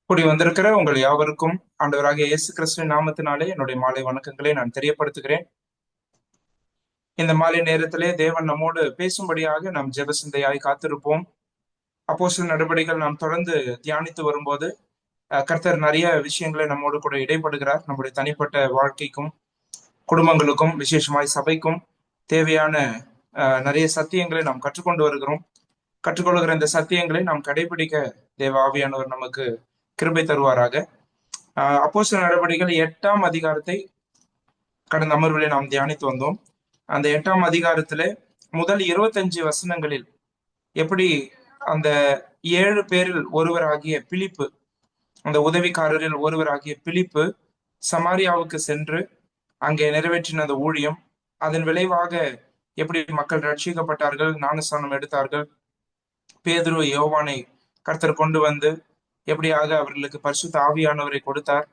கூடி வந்திருக்கிற உங்கள் யாவருக்கும் ஆண்டவராகிய இயேசு கிறிஸ்துவின் நாமத்தினாலே என்னுடைய மாலை வணக்கங்களை நான் தெரியப்படுத்துகிறேன். இந்த மாலை நேரத்திலே தேவன் நம்மோடு பேசும்படியாக நாம் ஜெப சிந்தையாய் காத்திருப்போம். அப்போஸ்தலர் நடபடிகள் நாம் தொடர்ந்து தியானித்து வரும்போது கர்த்தர் நிறைய விஷயங்களை நம்மோடு கூட இடைப்படுகிறார். நம்முடைய தனிப்பட்ட வாழ்க்கைக்கும் குடும்பங்களுக்கும் விசேஷமாய் சபைக்கும் தேவையான நிறைய சத்தியங்களை நாம் கற்றுக்கொண்டு வருகிறோம். கற்றுக்கொள்கிற இந்த சத்தியங்களை நாம் கடைபிடிக்க தேவ ஆவியானவர் நமக்கு கிருபை தருவாராக. அப்போஸ்தலர் நடபடிகள் 8ஆம் அதிகாரத்தை கடந்த அமர்விலே நாம் தியானித்து வந்தோம். அந்த 8ஆம் அதிகாரத்துல முதல் 25 வசனங்களில் எப்படி அந்த 7 பேரில் ஒருவராகிய பிலிப்பு, அந்த உதவிக்காரரில் ஒருவராகிய பிலிப்பு சமாரியாவுக்கு சென்று அங்கே நிறைவேற்றின அந்த ஊழியம், அதன் விளைவாக எப்படி மக்கள் ரட்சிக்கப்பட்டார்கள், ஞானஸ்நானம் எடுத்தார்கள், பேதுரு யோவானை கர்த்தர் கொண்டு வந்து எப்படியாக அவர்களுக்கு பரிசுத்த ஆவியானவரை கொடுத்தார்.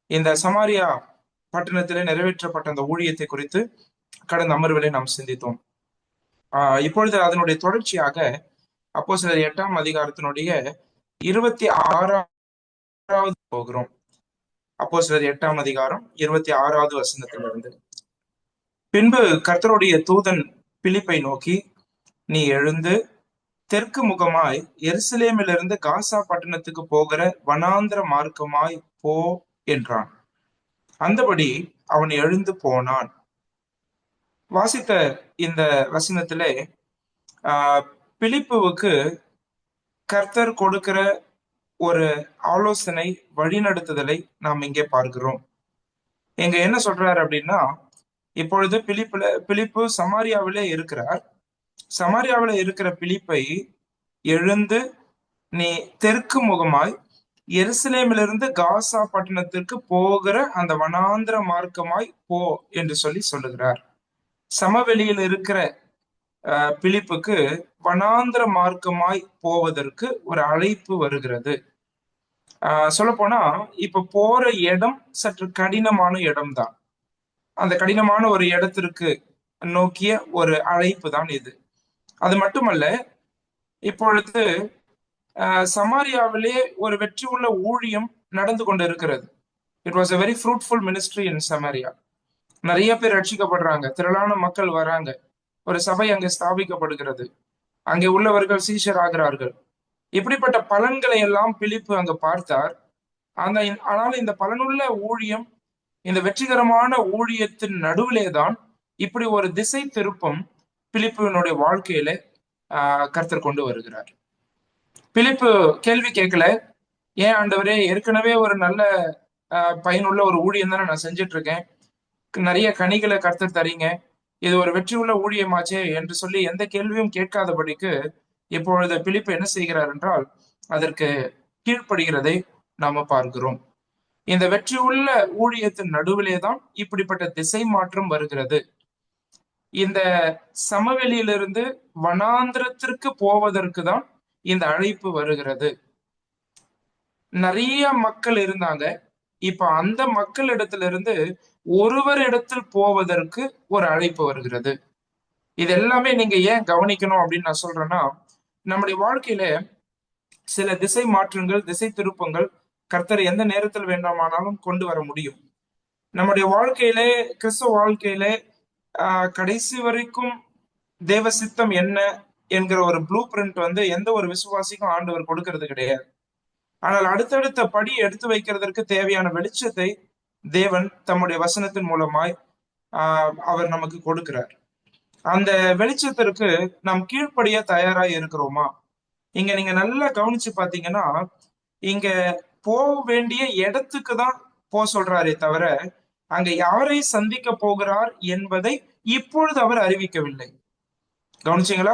இந்த சமாரியா பட்டணத்திலே நிறைவேற்றப்பட்ட அந்த ஊழியத்தை குறித்து கடந்த அமர்விலே நாம் சிந்தித்தோம். இப்பொழுது அதனுடைய தொடர்ச்சியாக அப்போஸ்தலர் 8ஆம் அதிகாரத்தினுடைய 26வது போகிறோம். அப்போஸ்தலர் 8ஆம் அதிகாரம் 26வது வசனத்திலிருந்து. பின்பு கர்த்தருடைய தூதன் பிலிப்பை நோக்கி, நீ எழுந்து தெற்கு முகமாய் எருசலேமிலிருந்து காசா பட்டணத்துக்கு போகிற வனாந்திர மார்க்கமாய் போ என்றான். அந்தபடி அவன் எழுந்து போனான். வாசித்த இந்த வசனத்திலே பிலிப்புவுக்கு கர்த்தர் கொடுக்கிற ஒரு ஆலோசனை, வழிநடத்துதலை நாம் இங்கே பார்க்கிறோம். இங்க என்ன சொல்றாரு அப்படின்னா, இப்பொழுது பிலிப்பு சமாரியாவிலே இருக்கிறார். சமாரியாவில இருக்கிற பிலிப்பை எழுந்து நீ தெற்கு முகமாய் எருசலேமிலிருந்து காசா பட்டணத்திற்கு போகிற அந்த வனாந்திர மார்க்கமாய் போ என்று சொல்லுகிறார். சமவெளியில் இருக்கிற பிலிப்புக்கு வனாந்திர மார்க்கமாய் போவதற்கு ஒரு அழைப்பு வருகிறது. சொல்ல போனா இப்ப போற இடம் சற்று கடினமான இடம்தான். அந்த கடினமான ஒரு இடத்திற்கு நோக்கிய ஒரு அழைப்பு தான் இது. அது மட்டுமல்ல, இப்பொழுது சமாரியாவிலே ஒரு வெற்றி உள்ள ஊழியம் நடந்து கொண்டு இருக்கிறது. It was a very fruitful ministry in Samaria. நிறைய பேர் ரட்சிக்கப்படுறாங்க, திரளான மக்கள் வராங்க, ஒரு சபை அங்கே ஸ்தாபிக்கப்படுகிறது, அங்கே உள்ளவர்கள் சீஷர் ஆகிறார்கள். இப்படிப்பட்ட பலன்களை எல்லாம் பிலிப்பு அங்க பார்த்தார். ஆனால் இந்த பலனுள்ள ஊழியம், இந்த வெற்றிகரமான ஊழியத்தின் நடுவிலே தான் இப்படி ஒரு திசை திருப்பம் பிலிப்புவினுடைய வாழ்க்கையில கர்த்தர் கொண்டு வருகிறார். பிலிப்பு கேள்வி கேட்கல, ஏன் ஆண்டவரே, ஏற்கனவே ஒரு நல்ல பயனுள்ள ஒரு ஊழியம் தானே நான் செஞ்சுட்டு இருக்கேன், நிறைய கனிகளை கர்த்தர் தரீங்க, இது ஒரு வெற்றி உள்ள ஊழியமாச்சே என்று சொல்லி எந்த கேள்வியும் கேட்காதபடிக்கு இப்பொழுது பிலிப்பு என்ன செய்கிறார் என்றால் அதற்கு கீழ்ப்படுகிறதை நாம பார்க்கிறோம். இந்த வெற்றி உள்ள ஊழியத்தின் நடுவிலே தான் இப்படிப்பட்ட திசை மாற்றம் வருகிறது. இந்த சமவெளியிலிருந்து வனாந்திரத்திற்கு போவதற்கு தான் இந்த அழைப்பு வருகிறது. நிறைய மக்கள் இருந்தாங்க. இப்ப அந்த மக்கள் இடத்திலிருந்து ஒருவர் இடத்தில் போவதற்கு ஒரு அழைப்பு வருகிறது. இது எல்லாமே நீங்க ஏன் கவனிக்கணும் அப்படின்னு நான் சொல்றேன்னா, நம்முடைய வாழ்க்கையில சில திசை மாற்றங்கள், திசை திருப்பங்கள் கர்த்தர் எந்த நேரத்தில் வேண்டாமானாலும் கொண்டு வர முடியும். நம்முடைய வாழ்க்கையிலே, கிறிஸ்தவ வாழ்க்கையிலே கடைசி வரைக்கும் தேவ சித்தம் என்ன என்கிற ஒரு ப்ளூ பிரிண்ட் எந்த ஒரு விசுவாசிக்கும் ஆண்டவர் கொடுக்கிறது கிடையாது. ஆனால் அடுத்தடுத்த படி எடுத்து வைக்கிறதற்கு தேவையான வெளிச்சத்தை தேவன் தம்முடைய வசனத்தின் மூலமாய் அவர் நமக்கு கொடுக்கிறார். அந்த வெளிச்சத்திற்கு நாம் கீழ்ப்படிய தயாராய் இருக்கிறோமா? இங்க நீங்க நல்லா கவனிச்சு பாத்தீங்கன்னா, இங்க போக வேண்டிய இடத்துக்கு தான் சொல்றாரே தவிர அங்க யாரை சந்திக்க போகிறார் என்பதை இப்பொழுது அவர் அறிவிக்கவில்லை. கவனிச்சீங்களா?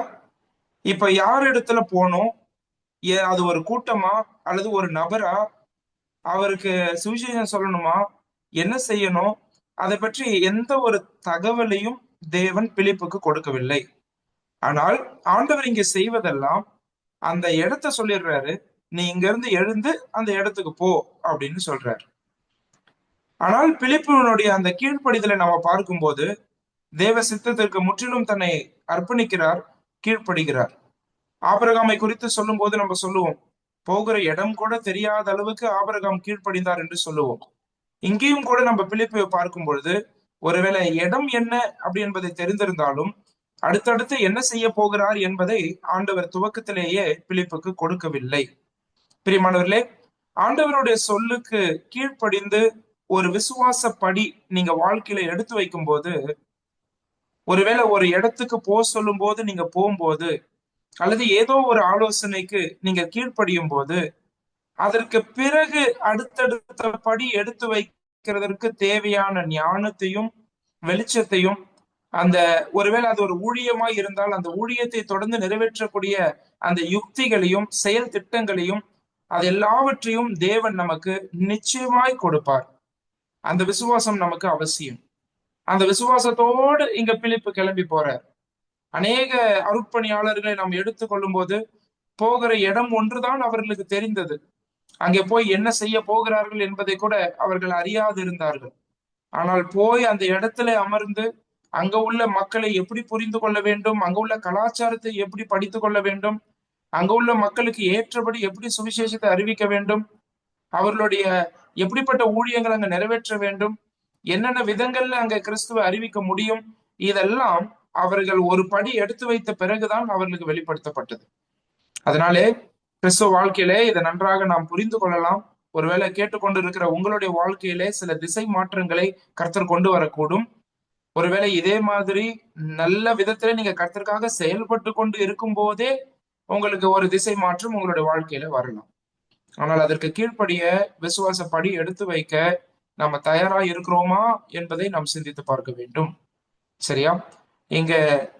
இப்ப யார் இடத்துல போனோம், அது ஒரு கூட்டமா அல்லது ஒரு நபரா, அவருக்கு சுவிசேஷம் சொல்லணுமா, என்ன செய்யணும், அதை பற்றி எந்த ஒரு தகவலையும் தேவன் பிலிப்புக்கு கொடுக்கவில்லை. ஆனால் ஆண்டவர் இங்க செய்வதெல்லாம் அந்த இடத்த சொல்லிடுறாரு, நீ இங்க இருந்து எழுந்து அந்த இடத்துக்கு போ அப்படின்னு சொல்றாரு. ஆனால் பிலிப்புனுடைய அந்த கீழ்ப்படிதலை நம்ம பார்க்கும்போது தேவ சித்தத்திற்கு முற்றிலும் தன்னை அர்ப்பணிக்கிறார், கீழ்ப்படுகிறார். ஆபிரகாமை குறித்து சொல்லும் போது நம்ம சொல்லுவோம், போகிற இடம் கூட தெரியாத அளவுக்கு ஆபிரகாம் கீழ்ப்படிந்தார் என்று சொல்லுவோம். இங்கேயும் கூட நம்ம பிலிப்பை பார்க்கும் பொழுது ஒருவேளை இடம் என்ன அப்படி என்பதை தெரிந்திருந்தாலும் அடுத்தடுத்து என்ன செய்ய போகிறார் என்பதை ஆண்டவர் துவக்கத்திலேயே பிலிப்புக்கு கொடுக்கவில்லை. பிரியமானவர்களே, ஆண்டவருடைய சொல்லுக்கு கீழ்ப்படிந்து ஒரு விசுவாச படி நீங்க வாழ்க்கையில எடுத்து வைக்கும் போது, ஒருவேளை ஒரு இடத்துக்கு சொல்லும் போது நீங்க போகும்போது, அல்லது ஏதோ ஒரு ஆலோசனைக்கு நீங்க கீழ்ப்படியும் போது, அதற்கு பிறகு அடுத்தடுத்த படி எடுத்து வைக்கிறதற்கு தேவையான ஞானத்தையும் வெளிச்சத்தையும், அந்த ஒருவேளை அது ஒரு ஊழியமாய் இருந்தால் அந்த ஊழியத்தை தொடர்ந்து நிறைவேற்றக்கூடிய அந்த யுக்திகளையும் செயல் திட்டங்களையும் அது எல்லாவற்றையும் தேவன் நமக்கு நிச்சயமாய் கொடுப்பார். அந்த விசுவாசம் நமக்கு அவசியம். அந்த விசுவாசத்தோடு இங்க பிலிப்பு கிளம்பி போறார். அநேக அருட்பணியாளர்களை நாம் எடுத்துக்கொள்ளும் போது போகிற இடம் ஒன்றுதான் அவர்களுக்கு தெரிந்தது. அங்கே போய் என்ன செய்ய போகிறார்கள் என்பதை கூட அவர்கள் அறியாது இருந்தார்கள். ஆனால் போய் அந்த இடத்துல அமர்ந்து அங்க உள்ள மக்களை எப்படி புரிந்து கொள்ள வேண்டும், அங்க உள்ள கலாச்சாரத்தை எப்படி படித்துக் கொள்ள வேண்டும், அங்க உள்ள மக்களுக்கு ஏற்றபடி எப்படி சுவிசேஷத்தை அறிவிக்க வேண்டும், அவர்களுடைய எப்படிப்பட்ட ஊழியங்கள் அங்க நிறைவேற்ற வேண்டும், என்னென்ன விதங்கள்ல அங்க கிறிஸ்துவை அறிவிக்க முடியும், இதெல்லாம் அவர்கள் ஒரு படி எடுத்து வைத்த பிறகுதான் அவர்களுக்கு வெளிப்படுத்தப்பட்டது. அதனாலே கிறிஸ்துவ வாழ்க்கையிலே இதை நன்றாக நாம் புரிந்து கொள்ளலாம். ஒருவேளை கேட்டுக்கொண்டு இருக்கிற உங்களுடைய வாழ்க்கையிலே சில திசை மாற்றங்களை கர்த்தர் கொண்டு வரக்கூடும். ஒருவேளை இதே மாதிரி நல்ல விதத்துல நீங்க கர்த்தருக்காக செயல்பட்டு கொண்டு இருக்கும் போதே உங்களுக்கு ஒரு திசை மாற்றம் உங்களுடைய வாழ்க்கையில வரலாம். ஆனால் அதற்கு கீழ்ப்படிய விசுவாச படி எடுத்து வைக்க நாம தயாரா இருக்கிறோமா என்பதை நாம் சிந்தித்து பார்க்க வேண்டும். சரியா? இங்க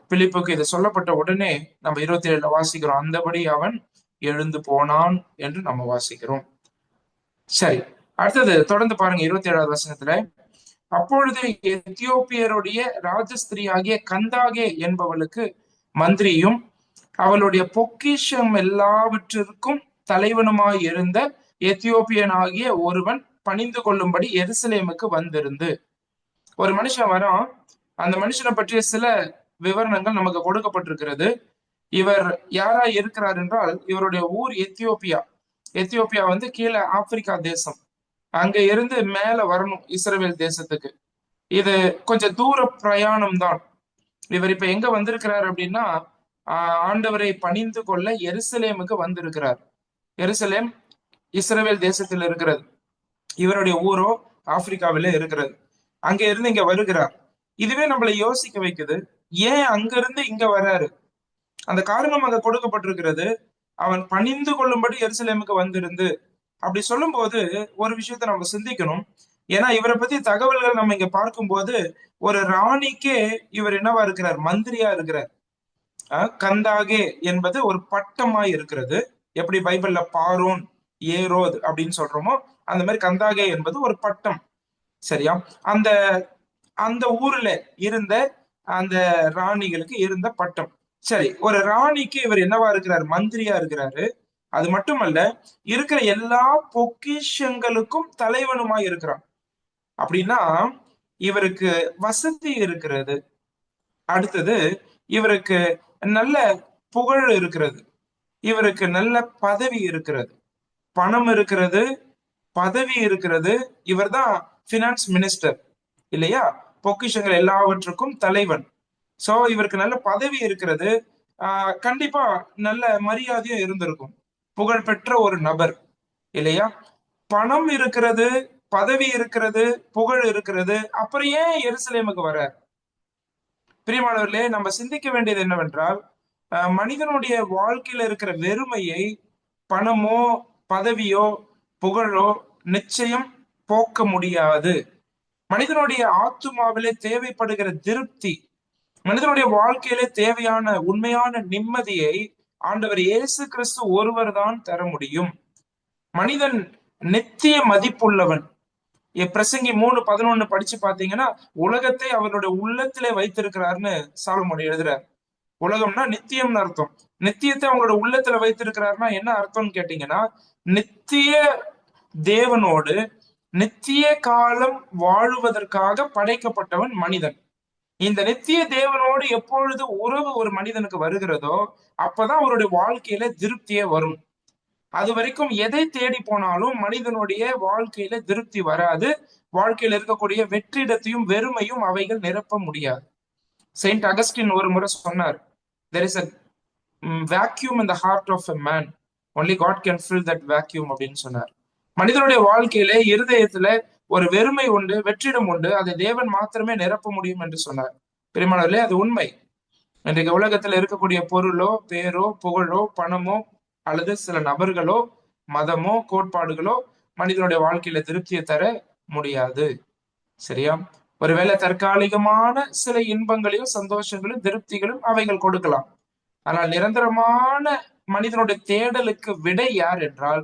பிலிப்புக்கு இது சொல்லப்பட்ட உடனே நம்ம 27 வாசிக்கிறோம், அந்தபடி அவன் எழுந்து போனான் என்று நம்ம வாசிக்கிறோம். சரி, அடுத்தது தொடர்ந்து பாருங்க 27வது வசனத்துல, அப்பொழுது எத்தியோப்பியருடைய ராஜஸ்திரி ஆகிய கந்தாகே என்பவளுக்கு மந்திரியும் அவளுடைய பொக்கிஷம் எல்லாவற்றிற்கும் தலைவனுமாய் இருந்த எத்தியோப்பியன் ஆகிய ஒருவன் பணிந்து கொள்ளும்படி எருசலேமுக்கு வந்திருந்து. ஒரு மனுஷன் வரான். அந்த மனுஷனை பற்றிய சில விவரணங்கள் நமக்கு கொடுக்கப்பட்டிருக்கிறது. இவர் யாரா இருக்கிறார் என்றால், இவருடைய ஊர் எத்தியோப்பியா. எத்தியோப்பியா வந்து கீழே ஆப்பிரிக்கா தேசம். அங்க இருந்து மேல வரணும் இஸ்ரவேல் தேசத்துக்கு. இது கொஞ்சம் தூர பிரயாணம் தான். இவர் இப்ப எங்க வந்திருக்கிறார் அப்படின்னா, ஆண்டவரை பணிந்து கொள்ள எருசலேமுக்கு வந்திருக்கிறார். எருசலேம் இஸ்ரவேல் தேசத்தில் இருக்கிறது. இவருடைய ஊரோ ஆப்பிரிக்காவில இருக்கிறது. அங்க இருந்து இங்க வருகிறார். இதுவே நம்மளை யோசிக்க வைக்குது. ஏன் அங்க இருந்து இங்க வர்றாரு? அந்த காரணம் அங்க கொடுக்கப்பட்டிருக்கிறது. அவன் பணிந்து கொள்ளும்படி எருசலேமுக்கு வந்திருந்து அப்படி சொல்லும் போது ஒரு விஷயத்த நம்ம சிந்திக்கணும். ஏன்னா இவரை பத்தி தகவல்கள் நம்ம இங்க பார்க்கும்போது ஒரு ராணிக்கே இவர் என்னவா இருக்கிறார்? மந்திரியா இருக்கிறார். கந்தாகே என்பது ஒரு பட்டமாய் இருக்கிறது. எப்படி பைபிள்ல பாரோன் ஏரோத் அப்படின்னு சொல்றோமோ அந்த மாதிரி கந்தாகே என்பது ஒரு பட்டம். சரியா? அந்த அந்த ஊர்ல இருந்த அந்த ராணிகளுக்கு இருந்த பட்டம். சரி, ஒரு ராணிக்கு இவர் என்னவா இருக்கிறார்? மந்திரியா இருக்கிறாரு. அது மட்டுமல்ல, இருக்கிற எல்லா பொக்கிஷங்களுக்கும் தலைவனுமா இருக்கிறான். அப்படின்னா இவருக்கு வசதி இருக்கிறது. அடுத்தது இவருக்கு நல்ல புகழ் இருக்கிறது. இவருக்கு நல்ல பதவி இருக்கிறது. பணம் இருக்கிறது, பதவி இருக்கிறது. இவர் தான் பினான்ஸ் மினிஸ்டர் இல்லையா? பொக்கிஷங்கள் எல்லாவற்றுக்கும் தலைவன். சோ இவருக்கு நல்ல பதவி இருக்கிறது. கண்டிப்பா நல்ல மரியாதையும் இருந்திருக்கும். புகழ்பெற்ற ஒரு நபர் இல்லையா? பணம் இருக்கிறது, பதவி இருக்கிறது, புகழ் இருக்கிறது. அப்புறம் ஏன் எருசலேமுக்கு வர? பிரியமானவர்களே, நம்ம சிந்திக்க வேண்டியது என்னவென்றால், மனிதனுடைய வாழ்க்கையில இருக்கிற வெறுமையை பணமோ பதவியோ புகழோ நிச்சயம் போக்க முடியாது. மனிதனுடைய ஆத்துமாவிலே தேவைப்படுகிற திருப்தி, மனிதனுடைய வாழ்க்கையிலே தேவையான உண்மையான நிம்மதியை ஆண்டவர் இயேசு கிறிஸ்து ஒருவர் தான் தர முடியும். மனிதன் நித்திய மதிப்புள்ளவன். பிரசங்கி 3:11 படிச்சு பாத்தீங்கன்னா, உலகத்தை அவருடைய உள்ளத்திலே வைத்திருக்கிறார்னு சாலமோன் எழுதுறார். உலகம்னா நித்தியம்னு அர்த்தம். நித்தியத்தை அவங்களோட உள்ளத்துல வைத்திருக்கிறாருன்னா என்ன அர்த்தம்னு கேட்டீங்கன்னா, நித்திய தேவனோடு நித்திய காலம் வாழுவதற்காக படைக்கப்பட்டவன் மனிதன். இந்த நித்திய தேவனோடு எப்பொழுது உறவு ஒரு மனிதனுக்கு வருகிறதோ அப்பதான் அவருடைய வாழ்க்கையில திருப்தியே வரும். அது வரைக்கும் எதை தேடி போனாலும் மனிதனுடைய வாழ்க்கையில திருப்தி வராது. வாழ்க்கையில இருக்கக்கூடிய வெற்றிடத்தையும் வெறுமையும் அவைகள் நிரப்ப முடியாது. செயின்ட் அகஸ்டின் ஒரு முறை சொன்னார், there is a vacuum in the heart of a man, only God can fill that vacuum அப்படின்னு சொன்னார். மனிதனுடைய வாழ்க்கையில இருதயத்துல ஒரு வெறுமை உண்டு, வெற்றிடம் உண்டு, அதை தேவன் மாத்திரமே நிரப்ப முடியும் என்று சொன்னார். பிரியமானவர்களே, அது உண்மை. இன்றைக்கு உலகத்துல இருக்கக்கூடிய பொருளோ, பேரோ, புகழோ, பணமோ, அல்லது சில நபர்களோ, மதமோ, கோட்பாடுகளோ மனிதனுடைய வாழ்க்கையில திருப்தியை தர முடியாது. சரியா? ஒருவேளை தற்காலிகமான சில இன்பங்களையும் சந்தோஷங்களும் திருப்திகளும் அவைகள் கொடுக்கலாம். ஆனால் நிரந்தரமான மனிதனுடைய தேடலுக்கு விடை யார் என்றால்,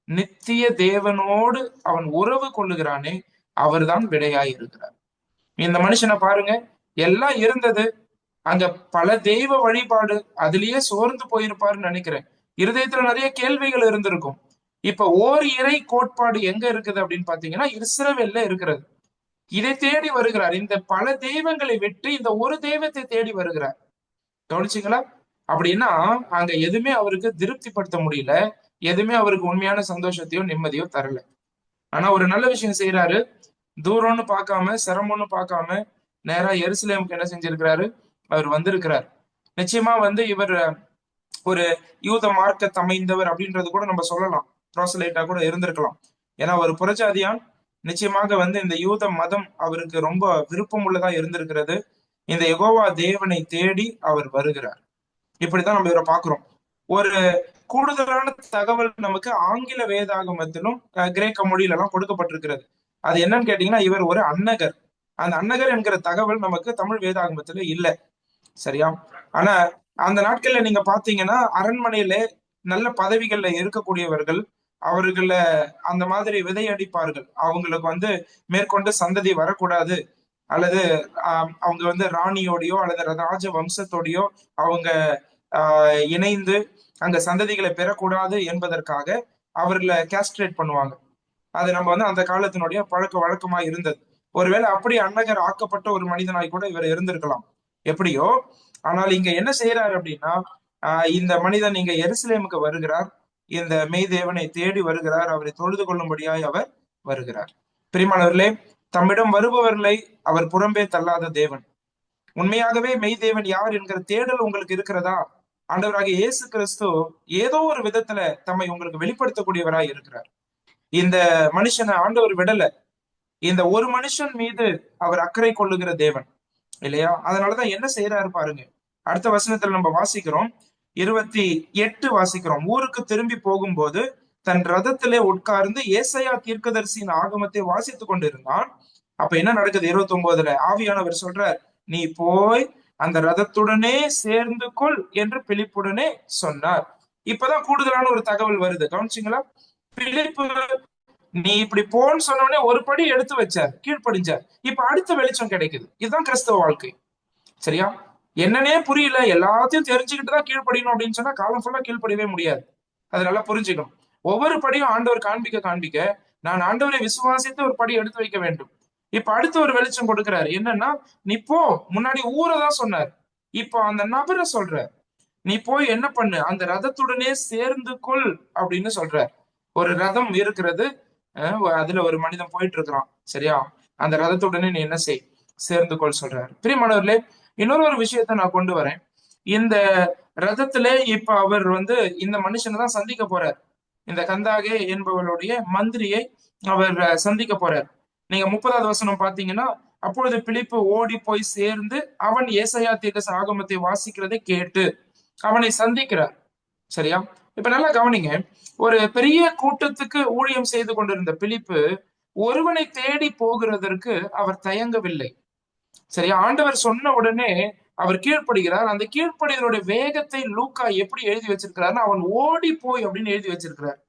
நித்திய தேவனோடு அவன் உறவு கொள்ளுகிறானே, அவர்தான் விடையாய் இருக்கிறார். இந்த மனுஷனை பாருங்க, எல்லாம் இருந்தது, அங்க பல தெய்வ வழிபாடு, அதுலயே சோர்ந்து போயிருப்பாருன்னு நினைக்கிறேன். இருதயத்துல நிறைய கேள்விகள் இருந்திருக்கும். இப்ப ஓர் இறை கோட்பாடு எங்க இருக்குது அப்படின்னு பாத்தீங்கன்னா, இஸ்ரவேல்ல இருக்கிறது. இதை தேடி வருகிறார். இந்த பல தெய்வங்களை விட்டு இந்த ஒரு தெய்வத்தை தேடி வருகிறார். கவனிச்சிங்களா? அப்படின்னா அங்க எதுவுமே அவருக்கு திருப்திப்படுத்த முடியல, எதுவுமே அவருக்கு உண்மையான சந்தோஷத்தையோ நிம்மதியோ தரல. ஆனா ஒரு நல்ல விஷயம் செய்யறாரு. தூரம்னு பார்க்காம, சிரமம்னு பார்க்காம நேரா எருசலேமுக்கு என்ன செஞ்சிருக்கிறாரு? அவர் வந்திருக்கிறார். நிச்சயமா இவர் ஒரு யூத மார்க்க அமைந்தவர் அப்படின்றது கூட நம்ம சொல்லலாம். ப்ரோசலைட்டா கூட இருந்திருக்கலாம். ஏன்னா ஒரு புறஜாதியான். நிச்சயமாக இந்த யூத மதம் அவருக்கு ரொம்ப விருப்பம் உள்ளதா இருந்திருக்கிறது. இந்த யெகோவா தேவனை தேடி அவர் வருகிறார். இப்படித்தான் நம்ம இவரை பார்க்கிறோம். ஒரு கூடுதலான தகவல் நமக்கு ஆங்கில வேதாகமத்திலும் கிரேக்க மொழியில எல்லாம் கொடுக்கப்பட்டிருக்கிறது. அது என்னன்னு கேட்டீங்கன்னா, இவர் ஒரு அன்னகர். அந்த அன்னகர் என்கிற தகவல் நமக்கு தமிழ் வேதாகமத்துல இல்ல. சரியா? ஆனா அந்த நாட்கள்ல நீங்க பாத்தீங்கன்னா, அரண்மனையில நல்ல பதவிகள்ல இருக்கக்கூடியவர்கள் அவர்கள அந்த மாதிரி விதையடிப்பார்கள். அவங்களுக்கு மேற்கொண்டு சந்ததி வரக்கூடாது, அல்லது அவங்க ராணியோடையோ அல்லது ராஜ வம்சத்தோடையோ அவங்க இணைந்து அங்க சந்ததிகளை பெறக்கூடாது என்பதற்காக அவர்களை கேஸ்ட்ரேட் பண்ணுவாங்க. அது நம்ம அந்த காலத்தினுடைய பழக்க வழக்கமா இருந்தது. ஒருவேளை அப்படி அன்னகர் ஆக்கப்பட்ட ஒரு மனிதனாய் கூட இவர் இருந்திருக்கலாம். எப்படியோ, ஆனால் இங்க என்ன செய்யறாரு அப்படின்னா, இந்த மனிதன் இங்க எருசலேமுக்கு வருகிறார். இந்த மெய் தேவனை தேடி வருகிறார். அவரை தொழுது கொள்ளும்படியாய் அவர் வருகிறார். பிரியமானவர்களே, தம்மிடம் வருபவர்களை அவர் புறம்பே தள்ளாத தேவன். உண்மையாகவே மெய் தேவன் யார் என்கிற தேடல் உங்களுக்கு இருக்கிறதா? ஆண்டவராகிய இயேசு கிறிஸ்து ஏதோ ஒரு விதத்துல தம்மை உங்களுக்கு வெளிப்படுத்தக்கூடியவராய் இருக்கிறார். இந்த மனுஷனை ஆண்டவர் விடல. இந்த ஒரு மனுஷன் மீது அவர் அக்கறை கொள்ளுகிற தேவன் இல்லையா? அதனாலதான் என்ன செய்யறாரு பாருங்க. அடுத்த வசனத்துல நம்ம வாசிக்கிறோம், 28 வாசிக்கிறோம். ஊருக்கு திரும்பி போகும்போது தன் ரதத்திலே உட்கார்ந்து ஏசாயா தீர்க்கதரிசியின் ஆகமத்தை வாசித்துக் கொண்டிருந்தான். அப்ப என்ன நடக்குது? 29ல ஆவியானவர் சொல்றார், நீ போய் அந்த ரதத்துடனே சேர்ந்து கொள் என்று பிலிப்புடனே சொன்னார். இப்பதான் கூடுதலான ஒரு தகவல் வருது. கவனிச்சிங்களா? பிலிப்பு நீ இப்படி போன்னு சொன்னோடனே ஒரு படி எடுத்து வச்சார், கீழ்ப்படிஞ்சார். இப்ப அடுத்த வெளிச்சம் கிடைக்குது. இதுதான் கிறிஸ்தவ வாழ்க்கை. சரியா? என்னன்னே புரியல, எல்லாத்தையும் தெரிஞ்சுக்கிட்டு தான் கீழ்ப்படியணும் அப்படின்னு சொன்னா காலம் ஃபுல்லா கீழ்ப்படியவே முடியாது. அது நல்லா புரிஞ்சுக்கணும். ஒவ்வொரு படியும் ஆண்டவர் காண்பிக்க காண்பிக்க நான் ஆண்டவரை விசுவாசித்து ஒரு படி எடுத்து வைக்க வேண்டும். இப்ப அடுத்த ஒரு வெளிச்சம் கொடுக்கிறாரு. என்னன்னா, நீ போ. முன்னாடி ஊரை தான் சொன்னார், இப்போ அந்த நபரை சொல்ற. நீ போய் என்ன பண்ணு, அந்த ரதத்துடனே சேர்ந்து கொள் அப்படின்னு சொல்ற. ஒரு ரதம் இருக்கிறது, அதுல ஒரு மனிதன் போயிட்டு இருக்கிறான். சரியா? அந்த ரதத்துடனே நீ என்ன செய், சேர்ந்து கொள் சொல்றாரு. பிரியமானவர்களே, இன்னொரு விஷயத்த நான் கொண்டு வரேன். இந்த ரதத்துல இப்ப அவர் இந்த மனுஷனை தான் சந்திக்க போறார். இந்த கந்தாகே என்பவளுடைய மந்திரியை அவர் சந்திக்க போறார். நீங்க 30வது வசனம் பாத்தீங்கன்னா, அப்பொழுது பிலிப்பு ஓடி போய் சேர்ந்து அவன் ஏசாயா தீர்க்க ஆகமத்தை வாசிக்கிறதை கேட்டு அவனை சந்திக்கிறார். சரியா? இப்ப நல்லா கவனிங்க. ஒரு பெரிய கூட்டத்துக்கு ஊழியம் செய்து கொண்டிருந்த பிலிப்பு ஒருவனை தேடி போகிறதற்கு அவர் தயங்கவில்லை. சரியா? ஆண்டவர் சொன்ன உடனே அவர் கீழ்ப்படுகிறார். அந்த கீழ்ப்படிதலுடைய வேகத்தை லூக்கா எப்படி எழுதி வச்சிருக்கிறாருன்னா, அவன் ஓடி போய் அப்படின்னு எழுதி வச்சிருக்கிறார்.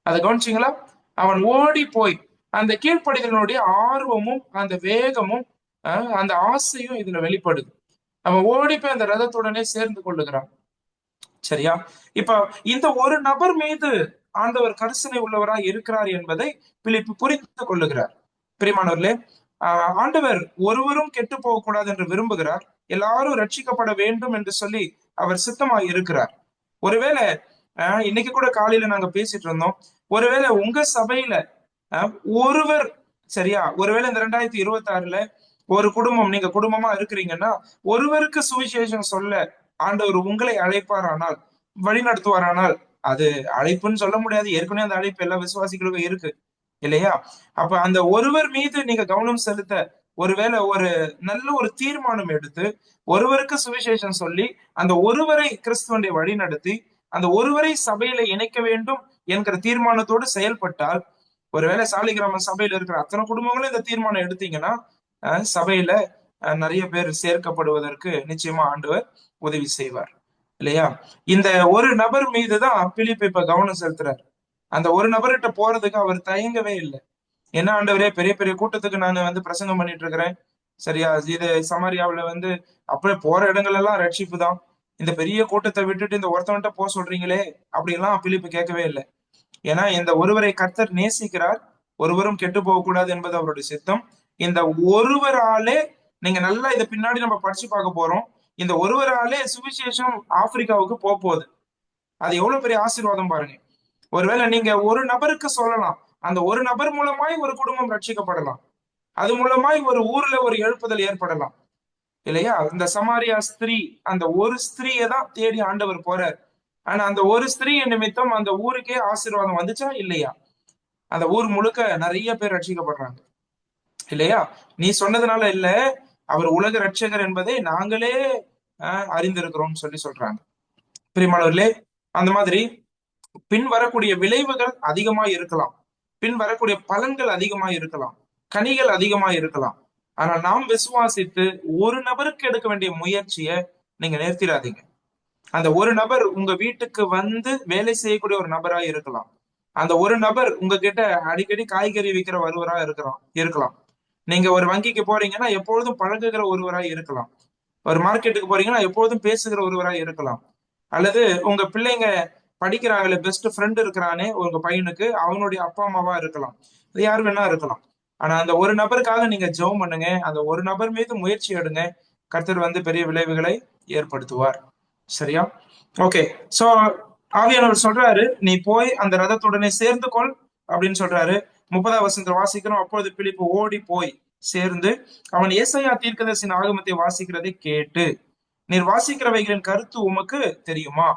அதை கவனிச்சிங்களா? அவன் ஓடி போய், அந்த கீழ்ப்படிதலுடைய ஆர்வமும் அந்த வேகமும் அந்த ஆசையும் இதுல வெளிப்படுது. அவன் ஓடி போய் அந்த ரதத்துடனே சேர்ந்து கொள்ளுகிறான். சரியா? இப்ப இந்த ஒரு நபர் மீது ஆண்டவர் கரிசனை உள்ளவராய் இருக்கிறார் என்பதை பிலிப்பு புரிந்து கொள்ளுகிறார். பிரியமானவர்களே, ஆண்டவர் ஒருவரும் கெட்டு போகக்கூடாது என்று விரும்புகிறார். எல்லாரும் ரட்சிக்கப்பட வேண்டும் என்று சொல்லி அவர் சித்தமாய் இருக்கிறார். ஒருவேளை இன்னைக்கு கூட காலையில நாங்க பேசிட்டு இருந்தோம். ஒருவேளை உங்க சபையில அஹ், ஒருவர், சரியா, ஒருவேளை இந்த 2026ல ஒரு குடும்பம், நீங்க குடும்பமா இருக்கிறீங்கன்னா, ஒருவருக்கு சுவிசேஷம் சொல்ல ஆண்டவர் உங்களை அழைப்பாரானால், வழி நடத்துவாரானால், அது அழைப்புன்னு சொல்ல முடியாது. ஏற்கனவே அந்த அழைப்பு எல்லா விசுவாசிகளுக்கும் இருக்கு இல்லையா? அப்ப அந்த ஒருவர் மீது நீங்க கவனம் செலுத்த, ஒருவேளை ஒரு நல்ல ஒரு தீர்மானம் எடுத்து ஒருவருக்கு சுவிசேஷம் சொல்லி அந்த ஒருவரை கிறிஸ்துவனுடைய வழி நடத்தி அந்த ஒருவரை சபையில இணைக்க வேண்டும் என்கிற தீர்மானத்தோடு செயல்பட்டால், ஒருவேளை சாலிகிராம சபையில இருக்கிற அத்தனை குடும்பங்களும் இந்த தீர்மானம் எடுத்தீங்கன்னா, சபையில நிறைய பேர் சேர்க்கப்படுவதற்கு நிச்சயமா ஆண்டவர் உதவி செய்வார் இல்லையா? இந்த ஒரு நபர் மீதுதான் பிலிப்பு இப்ப கவனம் செலுத்துறார். அந்த ஒரு நபர்கிட்ட போறதுக்கு அவர் தயங்கவே இல்லை. என்ன ஆண்டவரே, பெரிய பெரிய கூட்டத்துக்கு நான் வந்து பிரசங்கம் பண்ணிட்டு இருக்கிறேன், சரியா, இது சமாரியாவுல வந்து அப்படியே போற இடங்கள் எல்லாம் ரட்சிப்பு தான். இந்த பெரிய கூட்டத்தை விட்டுட்டு இந்த ஒருத்தவன்ட்ட போக சொல்றீங்களே, அப்படியெல்லாம் பிலிப்பு கேட்கவே இல்லை. ஏன்னா இந்த ஒருவரை கர்த்தர் நேசிக்கிறார், ஒருவரும் கெட்டு போகக்கூடாது என்பது அவருடைய சித்தம். இந்த ஒருவராலே, நீங்க நல்லா இதை பின்னாடி நம்ம படிச்சு பார்க்க போறோம், இந்த ஒருவராலே சுவிசேஷம் ஆப்பிரிக்காவுக்கு போக போகுது. அது எவ்வளவு பெரிய ஆசீர்வாதம் பாருங்க. ஒருவேளை நீங்க ஒரு நபருக்கு சொல்லலாம், அந்த ஒரு நபர் மூலமாய் ஒரு குடும்பம் ரட்சிக்கப்படலாம், அது மூலமாய் ஒரு ஊர்ல ஒரு எழுப்புதல் ஏற்படலாம் இல்லையா? இந்த சமாரியா ஸ்திரீ, அந்த ஒரு ஸ்திரீயை தான் தேடி ஆண்டவர் போறார். ஆனா அந்த ஒரு ஸ்திரீ நிமித்தம் அந்த ஊருக்கே ஆசீர்வாதம் வந்துச்சா இல்லையா? அந்த ஊர் முழுக்க நிறைய பேர் ரட்சிக்கப்படுறாங்க இல்லையா? நீ சொன்னதுனால இல்ல, அவர் உலக ரட்சகர் என்பதை நாங்களே அறிந்திருக்கிறோம்னு சொல்லி சொல்றாங்க. பிரியமானவர்களே, அந்த மாதிரி பின் வரக்கூடிய விளைவுகள் அதிகமா இருக்கலாம், பின் வரக்கூடிய பலன்கள் அதிகமா இருக்கலாம், கனிகள் அதிகமா இருக்கலாம். ஆனா நாம் விசுவாசித்து ஒரு நபருக்கு எடுக்க வேண்டிய முயற்சியை நீங்க நிறுத்திடாதீங்க. அந்த ஒரு நபர் உங்க வீட்டுக்கு வந்து வேலை செய்யக்கூடிய ஒரு நபரா இருக்கலாம். அந்த ஒரு நபர் உங்ககிட்ட அடிக்கடி காய்கறி விற்கிற ஒருவரா இருக்கலாம். நீங்க ஒரு வங்கிக்கு போறீங்கன்னா எப்பொழுதும் பழகுகிற ஒருவராய் இருக்கலாம். ஒரு மார்க்கெட்டுக்கு போறீங்கன்னா எப்பொழுதும் பேசுகிற ஒருவராய் இருக்கலாம். அல்லது உங்க பிள்ளைங்க படிக்கிறாங்களே, பெஸ்ட் ஃப்ரெண்ட் இருக்கிறானே உங்க பையனுக்கு, அவனுடைய அப்பா அம்மாவா இருக்கலாம். அது யார் வேணா இருக்கலாம். ஆனா அந்த ஒரு நபருக்காக நீங்க ஜெபம் பண்ணுங்க, அந்த ஒரு நபர் மீது முயற்சி எடுங்க. கர்த்தர் வந்து பெரிய விளைவுகளை ஏற்படுத்துவார். சரியா? ஓகே. சோ ஆவியானவர் சொல்றாரு, நீ போய் அந்த ரதத்துடனே சேர்ந்து கொள் அப்படின்னு சொல்றாரு. 30ஆம் வசனத்தை வாசிக்கிறோம். அப்பொழுது பிலிப்பு ஓடி போய் சேர்ந்து அவன் ஏசாயா தீர்க்கதரிசியின் ஆகமத்தை வாசிக்கிறதை கேட்டு, நீர் வாசிக்கிறவைகளின் கருத்து உமக்கு தெரியுமா?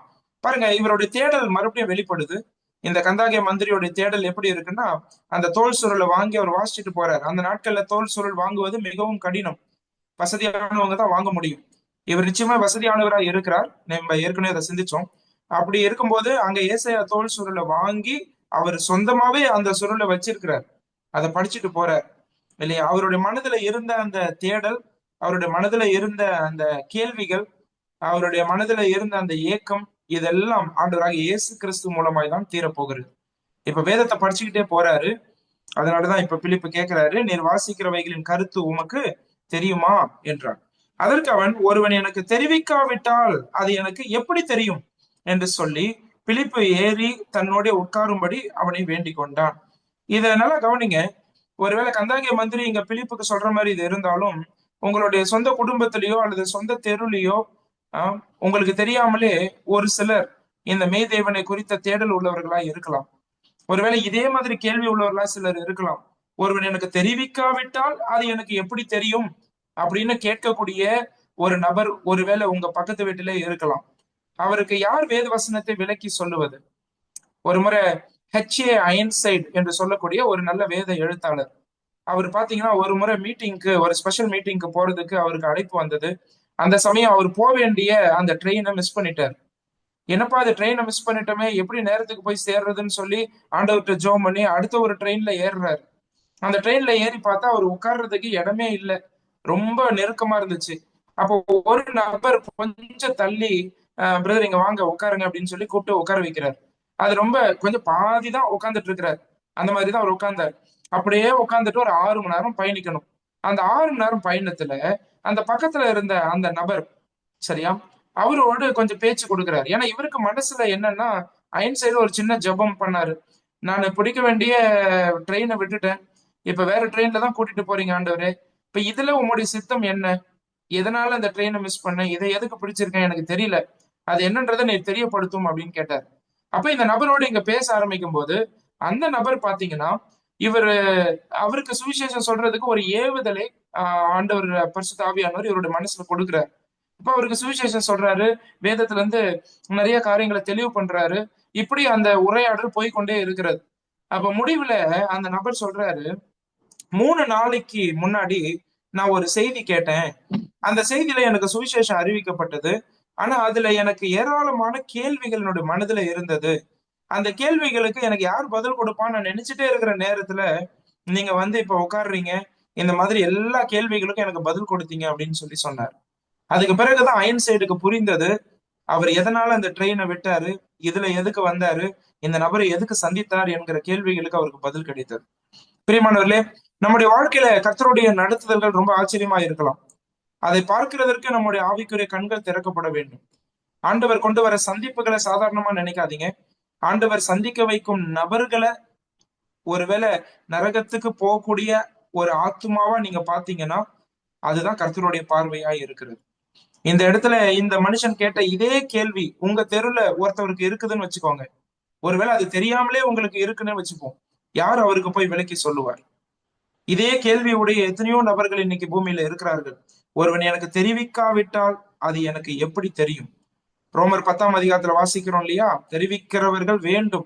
பாருங்க, இவருடைய தேடல் மறுபடியும் வெளிப்படுது. இந்த கந்தாகிய மந்திரியோட தேடல் எப்படி இருக்குன்னா, அந்த தோல் சுருளை வாங்கி அவர் வாசிச்சுட்டு போறாரு. அந்த நாட்கள்ல தோல் சுருள் வாங்குவது மிகவும் கடினம். வசதியானவங்க தான் வாங்க முடியும். இவர் நிச்சயமா வசதியானவரா இருக்கிறார், நம்ம ஏற்கனவே அதை சிந்திச்சோம். அப்படி இருக்கும்போது அங்க ஏசாயா தோல் சுருளை வாங்கி அவர் சொந்தமாவே அந்த சுருளை வச்சிருக்கிறார், அதை படிச்சுட்டு போறார் இல்லையா? அவருடைய மனதுல இருந்த அந்த தேடல், அவருடைய மனதுல இருந்த அந்த கேள்விகள், அவருடைய மனதுல இருந்த அந்த ஏக்கம், இதெல்லாம் ஆண்டவராக இயேசு கிறிஸ்து மூலமாய் தான் தீரப்போகிறது. இப்ப வேதத்தை படிச்சுக்கிட்டே போறாரு. அதனாலதான் இப்ப பிலிப்பு கேட்கிறாரு, நீர் வாசிக்கிறவைகளின் கருத்து உமக்கு தெரியுமா என்றான். அதற்கு அவன், ஒருவன் எனக்கு தெரிவிக்காவிட்டால் அது எனக்கு எப்படி தெரியும் என்று சொல்லி பிலிப்பு ஏறி தன்னோட உட்காரும்படி அவனை வேண்டிக் கொண்டான். இதனால கவனிங்க, ஒருவேளை கந்தாகிய மந்திரி இங்க பிலிப்புக்கு சொல்ற மாதிரி இது இருந்தாலும், உங்களுடைய சொந்த குடும்பத்திலேயோ அல்லது சொந்த தெருலையோ உங்களுக்கு தெரியாமலே ஒரு சிலர் இந்த மெய்தேவனை குறித்த தேடல் உள்ளவர்களா இருக்கலாம். ஒருவேளை இதே மாதிரி கேள்வி உள்ளவர்களா சிலர் இருக்கலாம். ஒருவன் எனக்கு தெரிவிக்காவிட்டால் அது எனக்கு எப்படி தெரியும் அப்படின்னு கேட்கக்கூடிய ஒரு நபர் ஒருவேளை உங்க பக்கத்து வீட்டிலே இருக்கலாம். அவருக்கு யார் வேத வசனத்தை விளக்கி சொல்லுவது? ஒரு முறை H.A. ஐன்சைட் என்று சொல்லக்கூடிய ஒரு நல்ல வேத எழுத்தாளர், அவர் பாத்தீங்கன்னா ஒரு முறை மீட்டிங்க்கு, ஒரு ஸ்பெஷல் மீட்டிங்க்கு போறதுக்கு அவருக்கு அழைப்பு வந்தது. அந்த சமயம் அவர் போக வேண்டிய அந்த ட்ரெயினை மிஸ் பண்ணிட்டார். என்னப்பா அது, ட்ரெயினை மிஸ் பண்ணிட்டோமே, எப்படி நேரத்துக்கு போய் சேர்றதுன்னு சொல்லி ஆண்டவர்கிட்ட ஜெபம் பண்ணி அடுத்த ஒரு ட்ரெயின்ல ஏறுறாரு. அந்த ட்ரெயின்ல ஏறி பார்த்தா அவர் உட்கார்றதுக்கு இடமே இல்லை, ரொம்ப நெருக்கமா இருந்துச்சு. அப்போ ஒரு நபர் கொஞ்சம் தள்ளி, பிரதர் இங்க வாங்க உட்காருங்க அப்படின்னு சொல்லி கூப்பிட்டு உட்கார வைக்கிறார். அது ரொம்ப கொஞ்சம் பாதி தான் உட்காந்துட்டு இருக்கிறார். அந்த மாதிரிதான் அவர் உட்கார்ந்தார். அப்படியே உட்காந்துட்டு ஒரு 6 மணி நேரம் பயணிக்கணும். அந்த 6 மணி நேரம் பயணத்துல அந்த பக்கத்துல இருந்த அந்த நபர், சரியா, அவரோடு கொஞ்சம் பேச்சு கொடுக்குறாரு. ஏன்னா இவருக்கு மனசுல என்னன்னா, ஐன்சைடு ஒரு சின்ன ஜெபம் பண்ணாரு. நான் பிடிக்க வேண்டிய ட்ரெயினை விட்டுட்டேன், இப்ப வேற ட்ரெயின்ல தான் கூட்டிட்டு போறீங்க ஆண்டவரே, இப்ப இதுல உங்களுடைய சித்தம் என்ன? எதனால அந்த ட்ரெயினை மிஸ் பண்ணேன், இதை எதுக்கு பிடிச்சிருக்கேன் எனக்கு தெரியல, அது என்னன்றதை நீ தெரியப்படுத்தும் அப்படின்னு கேட்டார். அப்ப இந்த நபரோட இங்க பேச ஆரம்பிக்கும் போது அந்த நபர் பாத்தீங்கன்னா இவர் அவருக்கு சுவிசேஷம் சொல்றதுக்கு ஒரு ஏவுதலை ஆண்டவர் பரிசுத்த ஆவியானவர் இவருடைய மனசுல கொடுக்குறாரு. இப்ப அவருக்கு சுவிசேஷம் சொல்றாரு, வேதத்துல இருந்து நிறைய காரியங்களை தெளிவு பண்றாரு. இப்படி அந்த உரையாடல் போய்க்கொண்டே இருக்கிறது. அப்ப முடிவுல அந்த நபர் சொல்றாரு, 3 நாளைக்கு முன்னாடி நான் ஒரு செய்தி கேட்டேன். அந்த செய்தியில எனக்கு சுவிசேஷம் அறிவிக்கப்பட்டது. ஆனா அதுல எனக்கு ஏராளமான கேள்விகள் என்னோட மனதுல இருந்தது. அந்த கேள்விகளுக்கு எனக்கு யார் பதில் கொடுப்பான்னு நான் நினைச்சிட்டே இருக்கிற நேரத்துல நீங்க வந்து இப்ப உட்கார்றீங்க. இந்த மாதிரி எல்லா கேள்விகளுக்கும் எனக்கு பதில் கொடுத்தீங்க அப்படின்னு சொல்லி சொன்னார். அதுக்கு பிறகுதான் ஐன்சைடுக்கு புரிந்தது. அவர் எதனால அந்த ட்ரெயினை விட்டாரு, இதுல எதுக்கு வந்தாரு, இந்த நபரை எதுக்கு சந்தித்தார் என்கிற கேள்விகளுக்கு அவருக்கு பதில் கிடைத்தது. பிரியமானவர்களே, நம்முடைய வாழ்க்கையில கர்த்தருடைய நடத்துதல்கள் ரொம்ப ஆச்சரியமா இருக்கலாம். அதை பார்க்கிறதற்கு நம்முடைய ஆவிக்குரிய கண்கள் திறக்கப்பட வேண்டும். ஆண்டவர் கொண்டு வர சந்திப்புகளை சாதாரணமா நினைக்காதீங்க. ஆண்டவர் சந்திக்க வைக்கும் நபர்களை ஒருவேளை நரகத்துக்கு போகக்கூடிய ஒரு ஆத்துமாவா நீங்க பாத்தீங்கன்னா அதுதான் கர்த்தருடைய பார்வையா இருக்கிறது. இந்த இடத்துல இந்த மனுஷன் கேட்ட இதே கேள்வி உங்க தெருல ஒருத்தவருக்கு இருக்குதுன்னு வச்சுக்கோங்க. ஒருவேளை அது தெரியாமலே உங்களுக்கு இருக்குன்னு வச்சுப்போம். யார் அவருக்கு போய் விளக்கி சொல்லுவார்? இதே கேள்வியுடைய எத்தனையோ நபர்கள் இன்னைக்கு பூமியில இருக்கிறார்கள். ஒருவன் எனக்கு தெரிவிக்காவிட்டால் அது எனக்கு எப்படி தெரியும்? ரோமர் 10ஆம் அதிகாரத்துல வாசிக்கிறோம் இல்லையா? தெரிவிக்கிறவர்கள் வேண்டும்.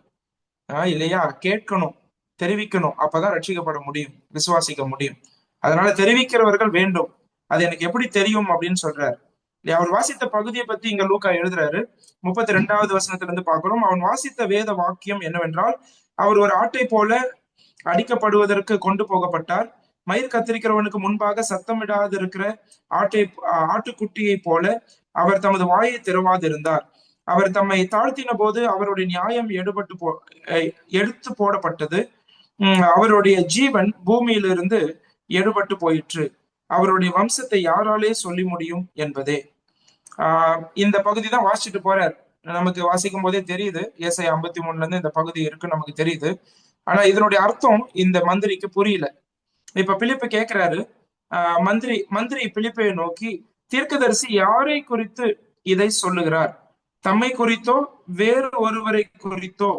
இல்லையா? கேட்கணும், தெரிவிக்கணும். அப்பதான் ரட்சிக்கப்பட முடியும், விசுவாசிக்க முடியும். அதனால தெரிவிக்கிறவர்கள் வேண்டும். அது எனக்கு எப்படி தெரியும் அப்படின்னு சொல்றாரு. இல்லையா? அவர் வாசித்த பகுதியை பத்தி இங்க லூக்கா எழுதுறாரு. 32வது இருந்து பார்க்கிறோம். அவன் வாசித்த வேத வாக்கியம் என்னவென்றால், அவர் ஒரு ஆட்டை போல அடிக்கப்படுவதற்கு கொண்டு போகப்பட்டார். மயிர் கத்திரிக்கிறவனுக்கு முன்பாக சத்தமிடாது இருக்கிற ஆட்டை ஆட்டுக்குட்டியை போல அவர் தமது வாயை திறவாதிருந்தார். அவர் தம்மை தாழ்த்தின போது அவருடைய நியாயம் எடுத்து போடப்பட்டது. அவருடைய ஜீவன் பூமியிலிருந்து எடுபட்டு போயிற்று. அவருடைய வம்சத்தை யாராலே சொல்லி முடியும் என்பதே. இந்த பகுதி தான் வாசிச்சுட்டு போறார். நமக்கு வாசிக்கும் போதே தெரியுது, ஏசாயா 53 இருந்து இந்த பகுதி இருக்கு நமக்கு தெரியுது. ஆனா இதனுடைய அர்த்தம் இந்த மந்திரிக்கு புரியல. இப்ப பிலிப்பு கேட்கிறாரு, மந்திரி பிலிப்பை நோக்கி, தீர்க்கதரிசி யாரை குறித்து இதை சொல்லுகிறார்? தம்மை குறித்தோ வேறு ஒருவரை குறித்தோ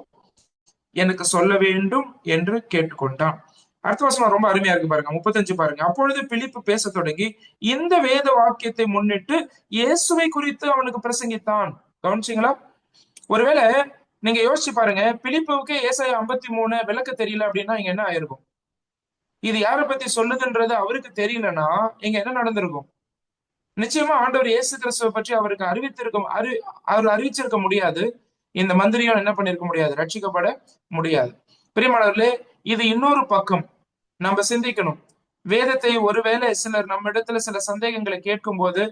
எனக்கு சொல்ல வேண்டும் என்று கேட்டுக்கொண்டான். அடுத்த வசனம் ரொம்ப அருமையா இருக்கு பாருங்க, 35 பாருங்க. அப்பொழுது பிலிப்பு பேச தொடங்கி இந்த வேத வாக்கியத்தை முன்னிட்டு இயேசுவை குறித்து அவனுக்கு பிரசங்கித்தான். கவனிச்சிங்களா? ஒருவேளை நீங்க யோசிச்சு பாருங்க, பிலிப்புவுக்கு ஏசாயா 53 விளக்க தெரியல அப்படின்னா இங்க என்ன ஆயிருக்கும்? இது யாரை பத்தி சொல்லுதுன்றது அவருக்கு தெரியலன்னா இங்க என்ன நடந்திருக்கும்? நிச்சயமா ஆண்டவர் இயேசு கிறிஸ்துவை பற்றி அவருக்கு அவர் அறிவிச்சிருக்க முடியாது. இந்த மந்திரியும் என்ன பண்ணிருக்க முடியாது, ரட்சிக்கப்பட முடியாது. பிரியமானவர்களே, இது இன்னொரு பக்கம் நம்ம சிந்திக்கணும். வேதத்தை ஒருவேளை சிலர் நம்ம இடத்துல சில சந்தேகங்களை கேட்கும் போது,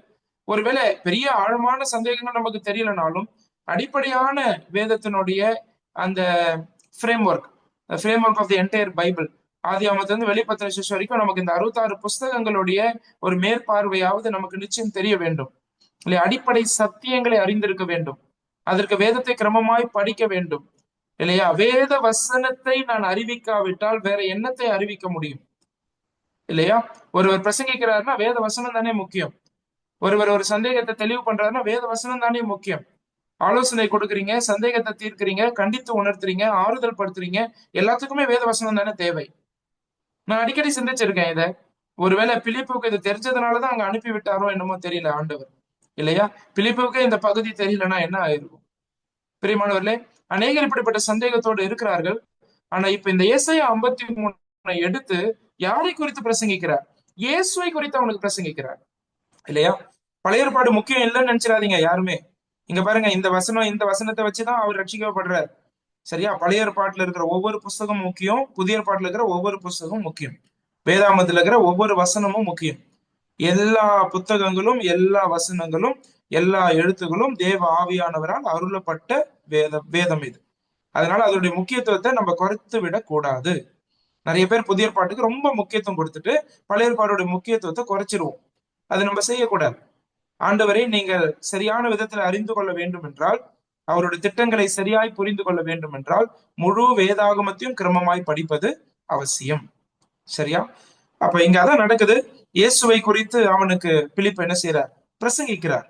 ஒருவேளை பெரிய ஆழமான சந்தேகங்கள் நமக்கு தெரியலனாலும் அடிப்படையான வேதத்தினுடைய அந்த framework of the entire Bible, ஆதியாகமத்திலிருந்து வெளிப்படுத்தின விசேஷம் வரைக்கும் நமக்கு இந்த 66 புஸ்தகங்களுடைய ஒரு மேற்பார்வையாவது நமக்கு நிச்சயம் தெரிய வேண்டும். இல்லையா? அடிப்படை சத்தியங்களை அறிந்திருக்க வேண்டும். அதற்கு வேதத்தை கிரமமாய் படிக்க வேண்டும். இல்லையா? வேத வசனத்தை நான் அறிவிக்காவிட்டால் வேற என்னத்தை அறிவிக்க முடியும்? இல்லையா? ஒருவர் பிரசங்கிக்கிறாருன்னா வேத வசனம் தானே முக்கியம். ஒருவர் ஒரு சந்தேகத்தை தெளிவு பண்றாருன்னா வேத வசனம் தானே முக்கியம். ஆலோசனை கொடுக்குறீங்க, சந்தேகத்தை தீர்க்கிறீங்க, கண்டித்து உணர்த்துறீங்க, ஆறுதல் படுத்துறீங்க, எல்லாத்துக்குமே வேத வசனம் தானே தேவை. நான் அடிக்கடி சிந்திச்சிருக்கேன் இதை. ஒருவேளை பிலிப்புக்கு இது தெரிஞ்சதுனாலதான் அங்க அனுப்பி விட்டாரோ என்னமோ தெரியல ஆண்டவர். இல்லையா? பிலிப்புக்கே இந்த பகுதி தெரியலன்னா என்ன ஆயிருக்கும்? பிரியமானவர்களே, அநேகர் இப்படிப்பட்ட சந்தேகத்தோடு இருக்கிறார்கள். ஆனா இப்ப இந்த ஏசாயா 53 எடுத்து யாரை குறித்து பிரசங்கிக்கிறார்? இயேசுவை குறித்து அவனுக்கு பிரசங்கிக்கிறார். இல்லையா? பழைய ஏற்பாடு முக்கியம் இல்லைன்னு நினைச்சிடாதீங்க யாருமே. இங்க பாருங்க, இந்த வசனத்தை வச்சுதான் அவர் ரட்சிக்கப்படுறார். சரியா? பழைய ஏற்பாட்டுல இருக்கிற ஒவ்வொரு புஸ்தகமும் முக்கியம், புதிய ஏற்பாட்டுல இருக்கிற ஒவ்வொரு புஸ்தகமும் முக்கியம், வேதாமத்துல இருக்கிற ஒவ்வொரு வசனமும் முக்கியம். எல்லா புத்தகங்களும், எல்லா வசனங்களும், எல்லா எழுத்துகளும் தேவ ஆவியானவரால் அருளப்பட்ட வேதம் இது. அதனால அதனுடைய முக்கியத்துவத்தை நம்ம குறைத்து விடக்கூடாது. நிறைய பேர் புதிய ஏற்பாட்டுக்கு ரொம்ப முக்கியத்துவம் கொடுத்துட்டு பழைய ஏற்பாடுடைய முக்கியத்துவத்தை குறைச்சிருவோம். அது நம்ம செய்யக்கூடாது. ஆண்டவரை நீங்கள் சரியான விதத்தில் அறிந்து கொள்ள வேண்டும் என்றால், அவருடைய திட்டங்களை சரியாய் புரிந்து கொள்ள வேண்டும் என்றால், முழு வேதாகமத்தையும் கிரமமாய் படிப்பது அவசியம். சரியா? அப்ப இங்க அதான் நடக்குது. இயேசுவை குறித்து அவனுக்கு பிலிப்பு என்ன செய்யறார்? பிரசங்கிக்கிறார்.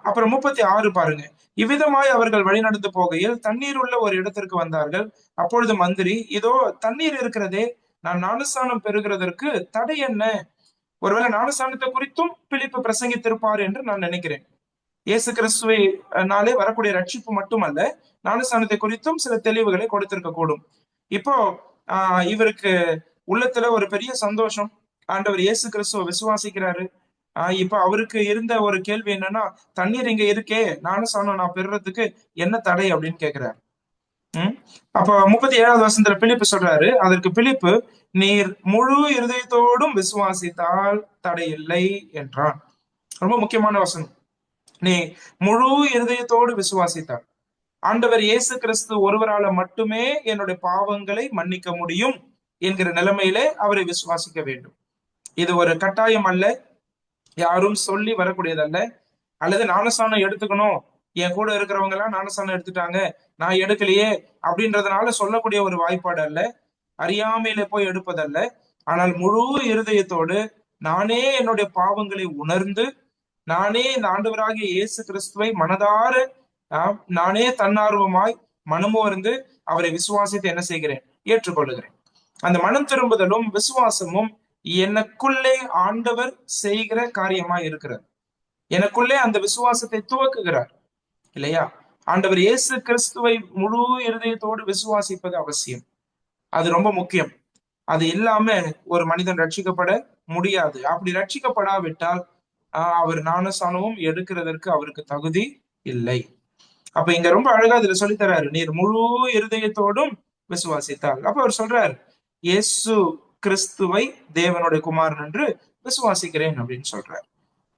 அப்புறம் 36 பாருங்க. இவ்விதமாய் அவர்கள் வழிநடந்து போகையில் தண்ணீர் உள்ள ஒரு இடத்திற்கு வந்தார்கள். அப்பொழுது மந்திரி, இதோ தண்ணீர் இருக்கிறதே, நான் ஞானஸ்நானம் பெறுகிறதற்கு தடை என்ன? ஒருவேளை ஞானஸ்நானத்தை குறித்தும் பிலிப்பு பிரசங்கித்திருப்பார் என்று நான் நினைக்கிறேன். இயேசு கிறிஸ்துவை நாளே வரக்கூடிய ரட்சிப்பு மட்டுமல்ல, ஞானஸ்நானத்தை குறித்தும் சில தெளிவுகளை கொடுத்திருக்க கூடும். இப்போ இவருக்கு உள்ளத்துல ஒரு பெரிய சந்தோஷம். ஆண்டவர் இயேசு கிறிஸ்துவ விசுவாசிக்கிறாரு. இப்ப அவருக்கு இருந்த ஒரு கேள்வி என்னன்னா, தண்ணீர் இங்க இருக்கே, ஞானஸ்நானம் நான் பெறுறதுக்கு என்ன தடை அப்படின்னு கேக்குறாரு. அப்ப 37வது வசனத்துல பிலிப்பு சொல்றாரு. அதற்கு பிலிப்பு, நீர் முழு இருதயத்தோடும் விசுவாசித்தால் தடை இல்லை என்றான். ரொம்ப முக்கியமான வசனம். நீ முழு இருதயத்தோடு விசுவாசித்தார். ஆண்டவர் இயேசு கிறிஸ்து ஒருவரால மட்டுமே என்னுடைய பாவங்களை மன்னிக்க முடியும் என்கிற நிலைமையிலே அவரை விசுவாசிக்க வேண்டும். இது ஒரு கட்டாயம் அல்ல, யாரும் சொல்லி வரக்கூடியதல்ல. அல்லது ஞானஸ்நானம் எடுத்துக்கணும், என் கூட இருக்கிறவங்க எல்லாம் ஞானஸ்நானம் எடுத்துட்டாங்க, நான் எடுக்கலையே அப்படின்றதுனால சொல்லக்கூடிய ஒரு வாய்ப்பாடு அல்ல. அறியாமையில போய் எடுப்பதல்ல. ஆனால் முழு இருதயத்தோடு நானே என்னுடைய பாவங்களை உணர்ந்து, நானே இந்த ஆண்டவராகிய இயேசு கிறிஸ்துவை மனதார நானே தன்னார்வமாய் மனமுவர்ந்து அவரை விசுவாசித்து என்ன செய்கிறேன்? ஏற்றுக்கொள்ளுகிறேன். அந்த மனம் திரும்புதலும் விசுவாசமும் எனக்குள்ளே ஆண்டவர் செய்கிற காரியமா இருக்கிறது. எனக்குள்ளே அந்த விசுவாசத்தை துவக்குகிறார் இல்லையா? ஆண்டவர் இயேசு கிறிஸ்துவை முழு இருதயத்தோடு விசுவாசிப்பது அவசியம். அது ரொம்ப முக்கியம். அது இல்லாம ஒரு மனிதன் ரட்சிக்கப்பட முடியாது. அப்படி ரட்சிக்கப்படாவிட்டால் அவர் ஞானஸ்நானமும் எடுக்கிறதற்கு அவருக்கு தகுதி இல்லை. அப்ப இங்க ரொம்ப அழகா இதுல சொல்லித்தராரு, நீர் முழு இருதயத்தோடும் விசுவாசித்தால். அப்ப அவர் சொல்றாரு, இயேசு கிறிஸ்துவை தேவனுடைய குமாரன் என்று விசுவாசிக்கிறேன் அப்படின்னு சொல்றாரு.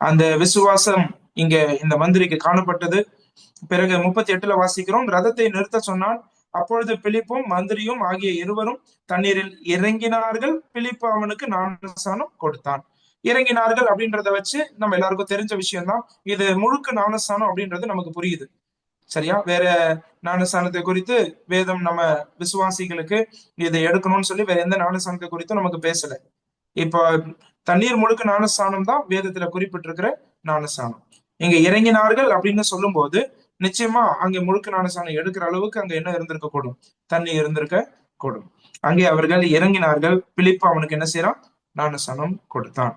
அந்த விசுவாசம் இங்க இந்த மந்திரிக்கு காணப்பட்டது. பிறகு 38ல வாசிக்கிறோம், ரதத்தை நிறுத்த சொன்னான். அப்பொழுது பிலிப்பும் மந்திரியும் ஆகிய இருவரும் தண்ணீரில் இறங்கினார்கள். பிலிப்பு அவனுக்கு ஞானஸ்நானம் கொடுத்தான். இறங்கினார்கள் அப்படின்றத வச்சு நம்ம எல்லாருக்கும் தெரிஞ்ச விஷயம்தான். இது முழுக்க ஞானஸ்நானம் அப்படின்றது நமக்கு புரியுது, சரியா? வேற ஞானஸ்நானத்தை குறித்து வேதம் நம்ம விசுவாசிகளுக்கு இதை எடுக்கணும்னு சொல்லி வேற எந்த ஞானஸ்நானத்தை குறித்தும் நமக்கு பேசல. இப்ப தண்ணீர் முழுக்க ஞானஸ்நானம் தான் வேதத்துல குறிப்பிட்டிருக்கிற ஞானஸ்நானம். இங்க இறங்கினார்கள் அப்படின்னு சொல்லும் போது நிச்சயமா அங்கே முழுக்க ஞானஸ்நானம் எடுக்கிற அளவுக்கு அங்க என்ன இருந்திருக்க கூடும்? தண்ணி இருந்திருக்க கூடும். அங்கே அவர்கள் இறங்கினார்கள். பிலிப்பு அவனுக்கு என்ன செய்யறான்? ஞானஸ்நானம் கொடுத்தான்.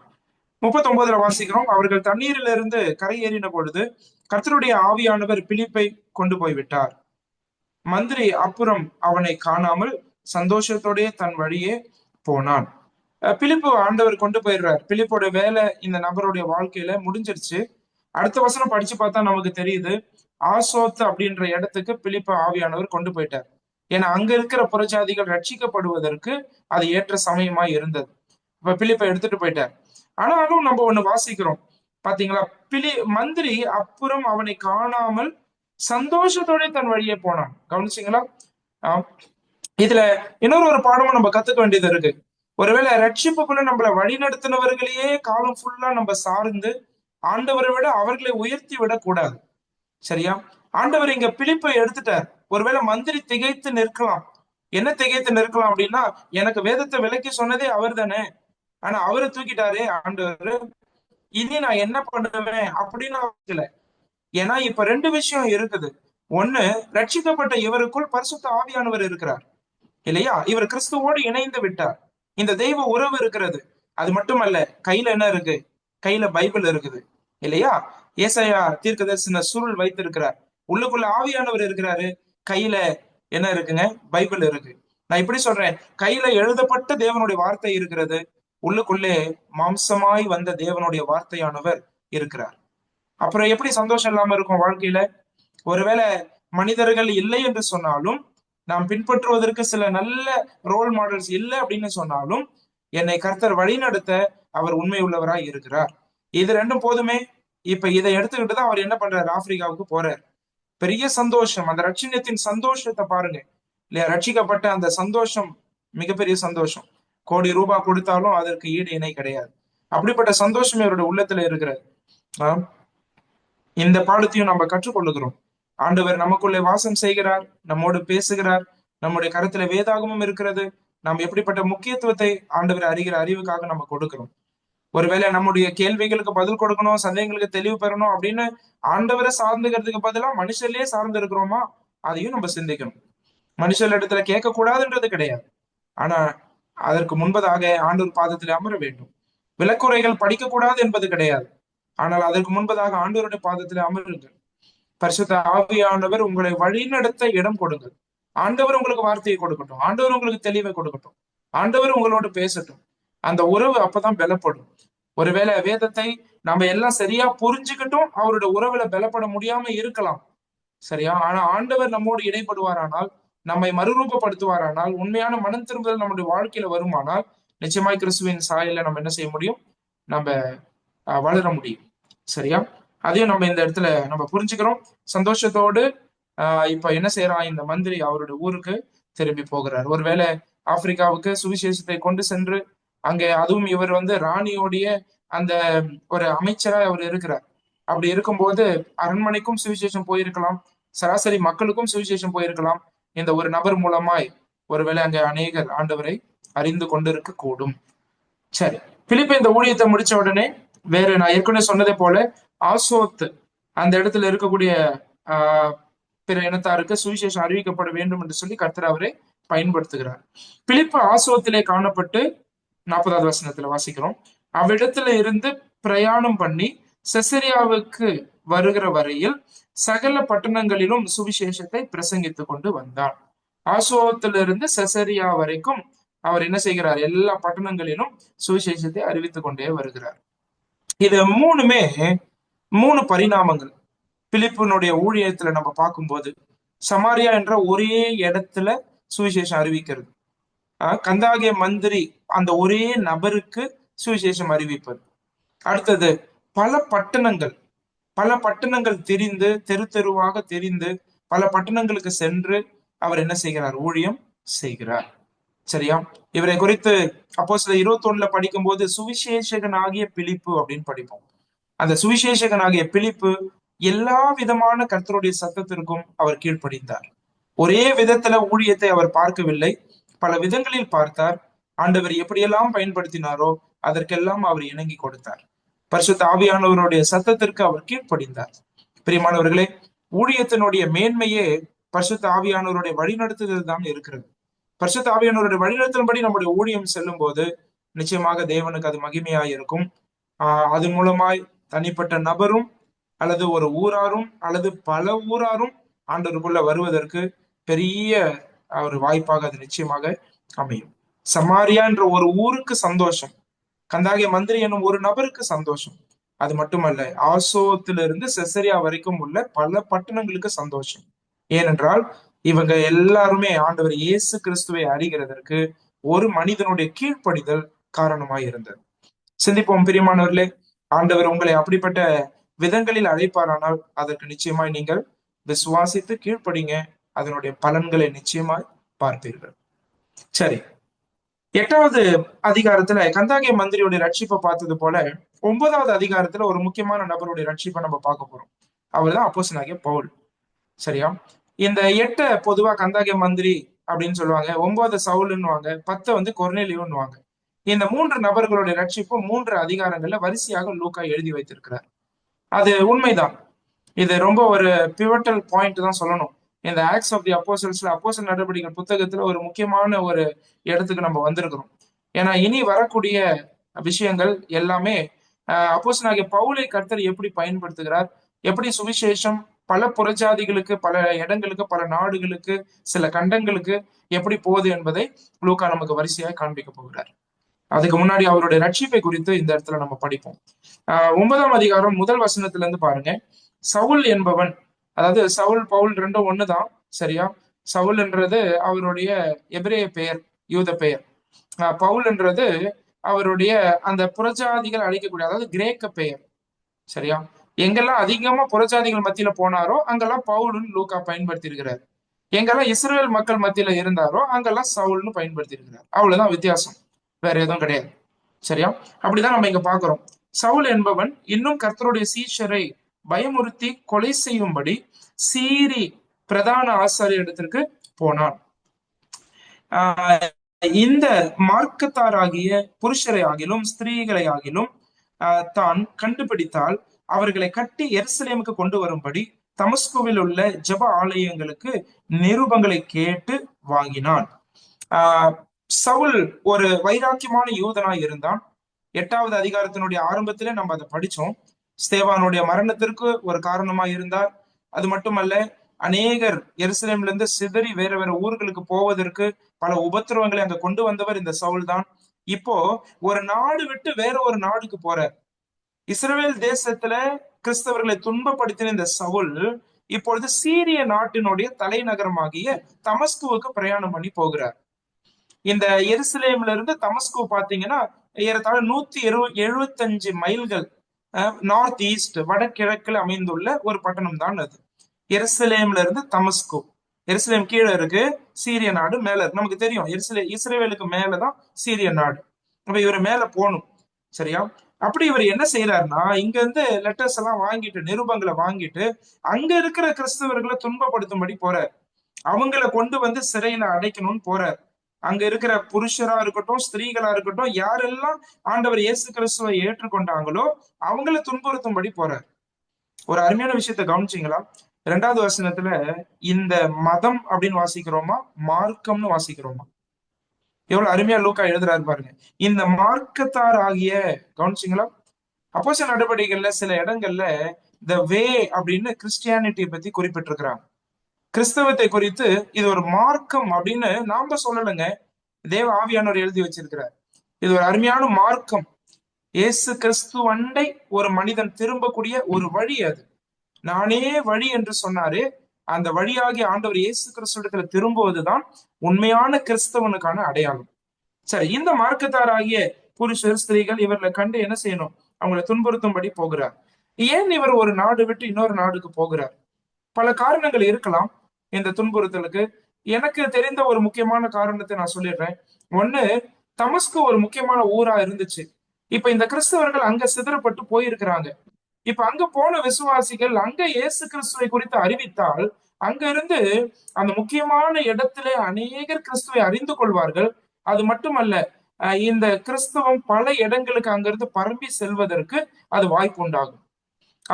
39ல வாசிக்கிறோம், அவர்கள் தண்ணீரிலிருந்து கரையேறின பொழுது கர்த்தருடைய ஆவியானவர் பிலிப்பை கொண்டு போய்விட்டார். மந்திரி அப்புறம் அவனை காணாமல் சந்தோஷத்தோடைய தன் வழியே போனான். பிலிப்பு ஆண்டவர் கொண்டு போயிடுறார். பிலிப்போட வேலை இந்த நபருடைய வாழ்க்கையில முடிஞ்சிருச்சு. அடுத்த வசனம் படிச்சு பார்த்தா நமக்கு தெரியுது, ஆசோத் அப்படின்ற இடத்துக்கு பிலிப்பு ஆவியானவர் கொண்டு போயிட்டார். ஏன்னா அங்க இருக்கிற புறஜாதிகள் ரட்சிக்கப்படுவதற்கு அது ஏற்ற சமயமா இருந்தது. இப்ப பிலிப்பை எடுத்துட்டு போயிட்டார். ஆனாலும் நம்ம ஒண்ணு வாசிக்கிறோம் பாத்தீங்களா, மந்திரி அப்புறம் அவனை காணாமல் சந்தோஷத்தோட தன் வழியே போனான். கவனிச்சிங்களா? இதுல இன்னொரு பாடமும் நம்ம கத்துக்க வேண்டியது இருக்கு. ஒருவேளை ரட்சிப்புக்குள்ள நம்மள வழி நடத்தினவர்களையே காலம் ஃபுல்லா நம்ம சார்ந்து ஆண்டவரை விட அவர்களை உயர்த்தி விடக்கூடாது, சரியா? ஆண்டவர் இங்க பிலிப்பை எடுத்துட்டார். ஒருவேளை மந்திரி திகைத்து நிற்கலாம். என்ன திகைத்து நிற்கலாம் அப்படின்னா, எனக்கு வேதத்தை விலக்கி சொன்னதே அவர் தானே, ஆனா அவரை தூக்கிட்டாரே ஆண்டவர், இனி நான் என்ன பண்ணுவேன் அப்படின்னு. ஏன்னா இப்ப 2 விஷயம் இருக்குது. ஒண்ணு, ரட்சிக்கப்பட்ட இவருக்குள் பரிசுத்த ஆவியானவர் இருக்கிறார் இல்லையா? இவர் கிறிஸ்துவோடு இணைந்து விட்டார். இந்த தெய்வ உறவு இருக்கிறது. அது மட்டுமல்ல, கையில என்ன இருக்கு? கையில பைபிள் இருக்குது இல்லையா? ஏசாயா தீர்க்கதரிசன சுருள் வைத்திருக்கிறார். உள்ளுக்குள்ள ஆவியானவர் இருக்கிறாரு. கையில என்ன இருக்குங்க? பைபிள் இருக்கு. நான் இப்படி சொல்றேன், கையில எழுதப்பட்ட தேவனுடைய வார்த்தை இருக்கிறது, உள்ளுக்குள்ளே மாம்சமாய் வந்த தேவனுடைய வார்த்தையானவர் இருக்கிறார். அப்புறம் எப்படி சந்தோஷம் இல்லாம இருக்கும் வாழ்க்கையில? ஒருவேளை மனிதர்கள் இல்லை என்று சொன்னாலும், நாம் பின்பற்றுவதற்கு சில நல்ல ரோல் மாடல்ஸ் இல்லை அப்படின்னு சொன்னாலும், என்னை கர்த்தர் வழிநடத்த அவர் உண்மை உள்ளவராய் இருக்கிறார். இது 2 போதுமே. இப்ப இதை எடுத்துக்கிட்டுதான் அவர் என்ன பண்றாரு? ஆப்பிரிக்காவுக்கு போறார். பெரிய சந்தோஷம், அந்த ரட்சணியத்தின் சந்தோஷத்தை பாருங்க இல்லையா? ரட்சிக்கப்பட்ட அந்த சந்தோஷம் மிகப்பெரிய சந்தோஷம். கோடி ரூபாய் கொடுத்தாலும் அதற்கு ஈடு இணை கிடையாது. அப்படிப்பட்ட சந்தோஷம் இவருடைய உள்ளத்துல இருக்கிறது. இந்த பாடத்தையும் நம்ம கற்றுக்கொள்ளுகிறோம். ஆண்டவர் நமக்குள்ளே வாசம் செய்கிறார், நம்மோடு பேசுகிறார், நம்முடைய கருத்துல வேதாகமும் இருக்கிறது. நாம் எப்படிப்பட்ட முக்கியத்துவத்தை ஆண்டவர் அறிகிற அறிவுக்காக நம்ம கொடுக்கிறோம். ஒருவேளை நம்முடைய கேள்விகளுக்கு பதில் கொடுக்கணும், சந்தேகங்களுக்கு தெளிவு பெறணும் அப்படின்னு ஆண்டவரை சார்ந்துக்கிறதுக்கு பதிலா மனுஷர்லயே சார்ந்து இருக்கிறோமா, அதையும் நம்ம சிந்திக்கணும். மனுஷர் இடத்துல கேட்க கூடாதுன்றது கிடையாது. ஆனா அதற்கு முன்பதாக ஆண்டவர் பாதத்தில் அமர வேண்டும். விளக்குறைகள் படிக்க கூடாது என்பது கிடையாது. ஆனால் அதற்கு முன்பதாக ஆண்டவருடைய பாதத்தில் அமருங்கள். பரிசுத்த ஆவியானவர் உங்களை வழிநடத்த இடம் கொடுங்கள். ஆண்டவர் உங்களுக்கு வார்த்தையை கொடுக்கட்டும், ஆண்டவர் உங்களுக்கு தெளிவை கொடுக்கட்டும், ஆண்டவர் உங்களோட பேசட்டும். அந்த உறவு அப்பதான் பலப்படும். ஒருவேளை வேதத்தை நம்ம எல்லாம் சரியா புரிஞ்சுக்கிட்டும் அவருடைய உறவுல பலப்பட முடியாம இருக்கலாம். சரியா? ஆனா ஆண்டவர் நம்மோடு இடைப்படுவாரானால், நம்மை மறுரூபப்படுத்துவாரானால், உண்மையான மனம் திரும்புதல் நம்முடைய வாழ்க்கையில வருமானால், நிச்சயமாய் கிறிஸ்துவின் சாயல நம்ம என்ன செய்ய முடியும்? நம்ம வளர முடியும். சரியா? அதையும் நம்ம இந்த இடத்துல நம்ம புரிஞ்சுக்கிறோம். சந்தோஷத்தோடு இப்ப என்ன செய்யறான் இந்த மந்திரி? அவருடைய ஊருக்கு திரும்பி போகிறார். ஒருவேளை ஆப்பிரிக்காவுக்கு சுவிசேஷத்தை கொண்டு சென்று அங்கே அதுவும் இவர் ராணியோடைய அந்த ஒரு அமைச்சரா அவர் இருக்கிறார். அப்படி இருக்கும்போது அரண்மனைக்கும் சுவிசேஷம் போயிருக்கலாம், சராசரி மக்களுக்கும் சுவிசேஷம் போயிருக்கலாம். இந்த ஒரு நபர் மூலமாய் ஒருவேளை அங்க அநேகர் ஆண்டவரை அறிந்து கொண்டிருக்க கூடும். சரி, பிலிப்பு இந்த ஊழியத்தை முடிச்ச உடனே வேற நான் ஏற்கனவே சொன்னதை போல ஆசோத் அந்த இடத்துல இருக்கக்கூடிய பிற இனத்தாருக்கு சுவிசேஷம் அறிவிக்கப்பட வேண்டும் என்று சொல்லி கர்த்தர் அவரை பயன்படுத்துகிறார். பிலிப்பு ஆசோத்திலே காணப்பட்டு 40வது வசனத்துல வாசிக்கிறோம். அவ்விடத்துல இருந்து பிரயாணம் பண்ணி செசரியாவுக்கு வருகிற வரையில் சகல பட்டணங்களிலும் சுவிசேஷத்தை பிரசங்கித்துக் கொண்டு வந்தார். ஆசோத்திலிருந்து செசரியா வரைக்கும் அவர் என்ன செய்கிறார்? எல்லா பட்டணங்களிலும் சுவிசேஷத்தை அறிவித்துக் கொண்டே வருகிறார். இது மூணுமே 3 பரிணாமங்கள். பிலிப்பினுடைய ஊழியத்துல நம்ம பார்க்கும்போது சமாரியா என்ற ஒரே இடத்துல சுவிசேஷம் அறிவிக்கிறது. கந்தாகிய மந்திரி அந்த ஒரே நபருக்கு சுவிசேஷம் அறிவிப்பது. அடுத்தது பல பட்டணங்கள் தெரிந்து தெரு தெருவாக தெரிந்து பல பட்டணங்களுக்கு சென்று அவர் என்ன செய்கிறார்? ஊழியம் செய்கிறார். சரியா? இவரை குறித்து அப்போஸ்தலர் 21 படிக்கும் போது சுவிசேஷகன் ஆகிய பிலிப்பு அப்படின்னு படிப்போம். அந்த சுவிசேஷகன் ஆகிய பிலிப்பு எல்லா விதமான கர்த்தருடைய சத்தத்திற்கும் அவர் கீழ்ப்படிந்தார். ஒரே விதத்துல ஊழியத்தை அவர் பார்க்கவில்லை, பல விதங்களில் பார்த்தார். ஆண்டவர் எப்படியெல்லாம் பயன்படுத்தினாரோ அதற்கெல்லாம் அவர் இணங்கி கொடுத்தார். பரிசுத்த ஆவியானவருடைய சத்தத்திற்கு அவர் கீழ்ப்படிந்தார். பிரியமானவர்களே, ஊழியத்தினுடைய மேன்மையே பரிசுத்த ஆவியானவருடைய வழிநடத்துதல் தான் இருக்கிறது. பரிசுத்த ஆவியானவருடைய வழிநடத்தலின்படி நம்முடைய ஊழியம் செல்லும் போது நிச்சயமாக தேவனுக்கு அது மகிமையாய் இருக்கும். அது மூலமாய் தனிப்பட்ட நபரும் அல்லது ஒரு ஊராரும் அல்லது பல ஊராரும் ஆண்டவருக்குள்ள வருவதற்கு பெரிய ஒரு வாய்ப்பாக அது நிச்சயமாக அமையும். சமாரியா என்ற ஒரு ஊருக்கு சந்தோஷம், கந்தாகிய மந்திரி என்னும் ஒரு நபருக்கு சந்தோஷம். அது மட்டுமல்ல, ஆசோத்திலிருந்து செசரியா வரைக்கும் உள்ள பல பட்டணங்களுக்கு சந்தோஷம். ஏனென்றால் இவங்க எல்லாருமே ஆண்டவர் இயேசு கிறிஸ்துவை அறிகிறதற்கு ஒரு மனிதனுடைய கீழ்ப்படிதல் காரணமாய் இருந்தது. சிந்திப்போம் பிரியமானவர்களே. ஆண்டவர் உங்களை அப்படிப்பட்ட விதங்களில் அழைப்பாரானால் அதற்கு நிச்சயமாய் நீங்கள் விசுவாசித்து கீழ்ப்படிங்க. அதனுடைய பலன்களை நிச்சயமாய் பார்ப்பீர்கள். சரி, 8வது அதிகாரத்துல கந்தாகிய மந்திரியுடைய ரட்சிப்பை பார்த்தது போல 9வது அதிகாரத்துல ஒரு முக்கியமான நபருடைய ரட்சிப்பை நம்ம பார்க்க போறோம். அவர்தான் அப்போஸ்தலனாகிய பவுல். சரியா? இந்த 8 பொதுவா கந்தாகிய மந்திரி அப்படின்னு சொல்லுவாங்க, 9 சவுலுன்னுவாங்க, 10 கொர்நேலியுன்னுவாங்க. இந்த 3 நபர்களுடைய ரட்சிப்பு 3 அதிகாரங்கள்ல வரிசையாக லூக்கா எழுதி வைத்திருக்கிறார். அது உண்மைதான். இது ரொம்ப ஒரு பிவட்டல் பாயிண்ட் தான் சொல்லணும். இந்த ஆக்ட்ஸ் ஆஃப் தி அப்போஸ்டல்ஸ்ல அப்போஸ்தலர் நடவடிக்கைகள் புத்தகத்துல ஒரு முக்கியமான ஒரு இடத்துக்கு நம்ம வந்திருக்கிறோம். ஏன்னா இனி வரக்கூடிய விஷயங்கள் எல்லாமே அப்போஸ்தலனாகிய பவுலை கர்த்தர் எப்படி பயன்படுத்துகிறார், எப்படி சுவிசேஷம் பல புறஜாதிகளுக்கு, பல இடங்களுக்கு, பல நாடுகளுக்கு, சில கண்டங்களுக்கு எப்படி போகுது என்பதை லூக்கா நமக்கு வரிசையாக காண்பிக்க போகிறார். அதுக்கு முன்னாடி அவருடைய ரட்சிப்பை குறித்து இந்த இடத்துல நம்ம படிப்போம். 9ஆம் அதிகாரம் முதல் வசனத்துல இருந்து பாருங்க. சவுல் என்பவன், அதாவது சவுல் பவுல் ரெண்டும் ஒண்ணுதான். சரியா? சவுல் என்றது அவருடைய எபிரேய பெயர், யூத பெயர். பவுல் என்றது அவருடைய அந்த புறஜாதிகள் அழைக்கக்கூடிய, அதாவது கிரேக்க பெயர். சரியா? எங்கெல்லாம் அதிகமா புறஜாதிகள் மத்தியில போனாரோ அங்கெல்லாம் பவுல்னு லூக்கா பயன்படுத்தி இருக்கிறார். எங்கெல்லாம் இஸ்ரேல் மக்கள் மத்தியில இருந்தாரோ அங்கெல்லாம் சவுல்னு பயன்படுத்தி இருக்கிறார். அவ்வளவுதான் வித்தியாசம், வேற எதுவும் கிடையாது. சரியா? அப்படிதான் நம்ம இங்க பாக்குறோம். சவுல் என்பவன் இன்னும் கர்த்தருடைய சீஷரை பயமுறுத்தி கொலை செய்யும்படி சீரி பிரதான ஆசாரிய இடத்திற்கு போனான். இந்த மார்க்கத்தாராகிய புருஷரை ஆகிலும் ஸ்திரீகளை ஆகிலும் தான் கண்டுபிடித்தால் அவர்களை கட்டி எருசலேமுக்கு கொண்டு வரும்படி தமஸ்குவில் உள்ள ஜெப ஆலயங்களுக்கு நிருபங்களை கேட்டு வாங்கினான். ஆஹ் சவுல் ஒரு வைராக்கியமான யூதனாய் இருந்தான். 8வது அதிகாரத்தினுடைய ஆரம்பத்திலே நம்ம அதை படிச்சோம். ஸ்தேவானுடைய மரணத்திற்கு ஒரு காரணமா இருந்தார். அது மட்டுமல்ல, அநேகர் எருசலேம்ல இருந்து சிதறி வேற வேற ஊர்களுக்கு போவதற்கு பல உபத்திரவங்களை அங்க கொண்டு வந்தவர் இந்த சவுல் தான். இப்போ ஒரு நாடு விட்டு வேற ஒரு நாடுக்கு போற இஸ்ரேல் தேசத்துல கிறிஸ்தவர்களை துன்பப்படுத்தின இந்த சவுல் இப்பொழுது சீரிய நாட்டினுடைய தலைநகரமாகிய தமஸ்குவுக்கு பிரயாணம் பண்ணி போகிறார். இந்த எருசலேம்ல இருந்து தமஸ்கு பாத்தீங்கன்னா ஏறத்தாழ 175 மைல்கள் நார்த் ஈஸ்ட் வடகிழக்கில் அமைந்துள்ள ஒரு பட்டணம் தான் அது. எருசலேம்ல இருந்து தமஸ்கு. எருசலேம் கீழே இருக்கு, சீரிய நாடு மேல இருக்கு. நமக்கு தெரியும் இஸ்ரேலுக்கு மேலதான் சீரிய நாடு. அப்ப இவர் மேல போகணும், சரியா? அப்படி இவர் என்ன செய்யறாருன்னா, இங்க இருந்து லெட்டர்ஸ் எல்லாம் வாங்கிட்டு, நிருபங்களை வாங்கிட்டு அங்க இருக்கிற கிறிஸ்தவர்களை துன்பப்படுத்தும்படி போறார். அவங்கள கொண்டு வந்து சிறையில அடைக்கணும்னு போறார். அங்க இருக்கிற புருஷரா இருக்கட்டும், ஸ்திரீகளா இருக்கட்டும், யாரெல்லாம் ஆண்டவர் இயேசு கிறிஸ்துவை ஏற்றுக்கொண்டாங்களோ அவங்கள துன்புறுத்தும்படி போறார். ஒரு அருமையான விஷயத்த கவனிச்சீங்களா? 2வது வசனத்துல இந்த மதம் அப்படின்னு வாசிக்கிறோமா, மார்க்கம்னு வாசிக்கிறோமா? எவ்வளவு அருமையா லூக்கா எழுதுறாரு பாருங்க. இந்த மார்க்கத்தார் ஆகிய, கவனிச்சிங்களா? அப்போஸ்தலர் நடவடிக்கைகள்ல சில இடங்கள்ல த வே அப்படின்னு கிறிஸ்டியானிட்டியை பத்தி குறிப்பிட்டிருக்கிறாங்க. கிறிஸ்தவத்தை குறித்து இது ஒரு மார்க்கம் அப்படின்னு நாம சொல்லலைங்க, தேவ ஆவியானவர் எழுதி வச்சிருக்கிறார். இது ஒரு அருமையான மார்க்கம். இயேசு கிறிஸ்து அண்டை ஒரு மனிதன் திரும்பக்கூடிய ஒரு வழி அது. நானே வழி என்று சொன்னாரு. அந்த வழியாகி ஆண்டவர் இயேசு கிறிஸ்துவத்துல திரும்புவதுதான் உண்மையான கிறிஸ்தவனுக்கான அடையாளம். சரி, இந்த மார்க்கத்தாராகிய புருஷர் ஸ்திரீகள் இவர்களை கண்டு என்ன செய்யணும்? அவங்களை துன்புறுத்தும்படி போகிறார். ஏன் இவர் ஒரு நாடு விட்டு இன்னொரு நாடுக்கு போகிறார்? பல காரணங்கள் இருக்கலாம் இந்த துன்புறுத்தலுக்கு. எனக்கு தெரிந்த ஒரு முக்கியமான காரணத்தை நான் சொல்லிடுறேன். ஒண்ணு, தமஸ்கு ஒரு முக்கியமான ஊரா இருந்துச்சு. இப்ப இந்த கிறிஸ்தவர்கள் அங்க சிதறப்பட்டு போயிருக்கிறாங்க. இப்ப அங்க போன விசுவாசிகள் அங்க இயேசு கிறிஸ்துவை குறித்து அறிவித்தால் அங்க இருந்து அந்த முக்கியமான இடத்திலே அநேகர் கிறிஸ்துவை அறிந்து கொள்வார்கள். அது மட்டுமல்ல, இந்த கிறிஸ்தவம் பல இடங்களுக்கு அங்கிருந்து பரம்பி செல்வதற்கு அது வாய்ப்பு உண்டாகும்.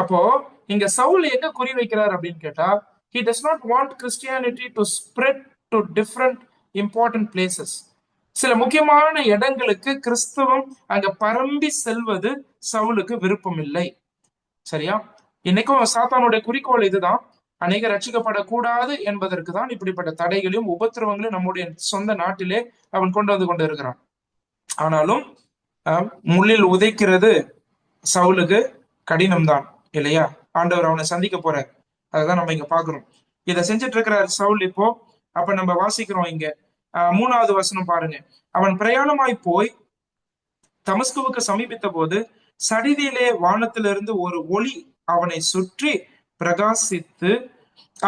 அப்போ இங்க சவுல் எங்க குறி வைக்கிறார் அப்படின்னு கேட்டா, he does not want Christianity to spread to different important places. சில முக்கியமான இடங்களுக்கு கிறிஸ்தவம் அங்க பரம்பி செல்வது சவுலுக்கு விருப்பம் இல்லை, சரியா? இன்னைக்கும் சாத்தானுடைய குறிக்கோள் இதுதான். அநேக ரட்சிக்கப்படக்கூடாது என்பதற்கு தான் இப்படிப்பட்ட தடைகளையும் உபத்திரவங்களையும் நம்முடைய சொந்த நாட்டிலே அவன் கொண்டு வந்து கொண்டு இருக்கிறான். ஆனாலும் முள்ளில் உதைக்கிறது சவுலுக்கு கடினம்தான், இல்லையா? ஆண்டவர் அவனை சந்திக்க போறார். அதான் நம்ம இங்க பாக்குறோம். இதை செஞ்சுட்டு இருக்கிறார் சவுல் இப்போ. அப்ப நம்ம வாசிக்கிறோம் இங்க 3வது வசனம் பாருங்க. அவன் பிரயாணமாய் போய் தமஸ்குவுக்கு சமீபித்த போது சடிதியிலே வானத்திலிருந்து ஒரு ஒளி அவனை சுற்றி பிரகாசித்து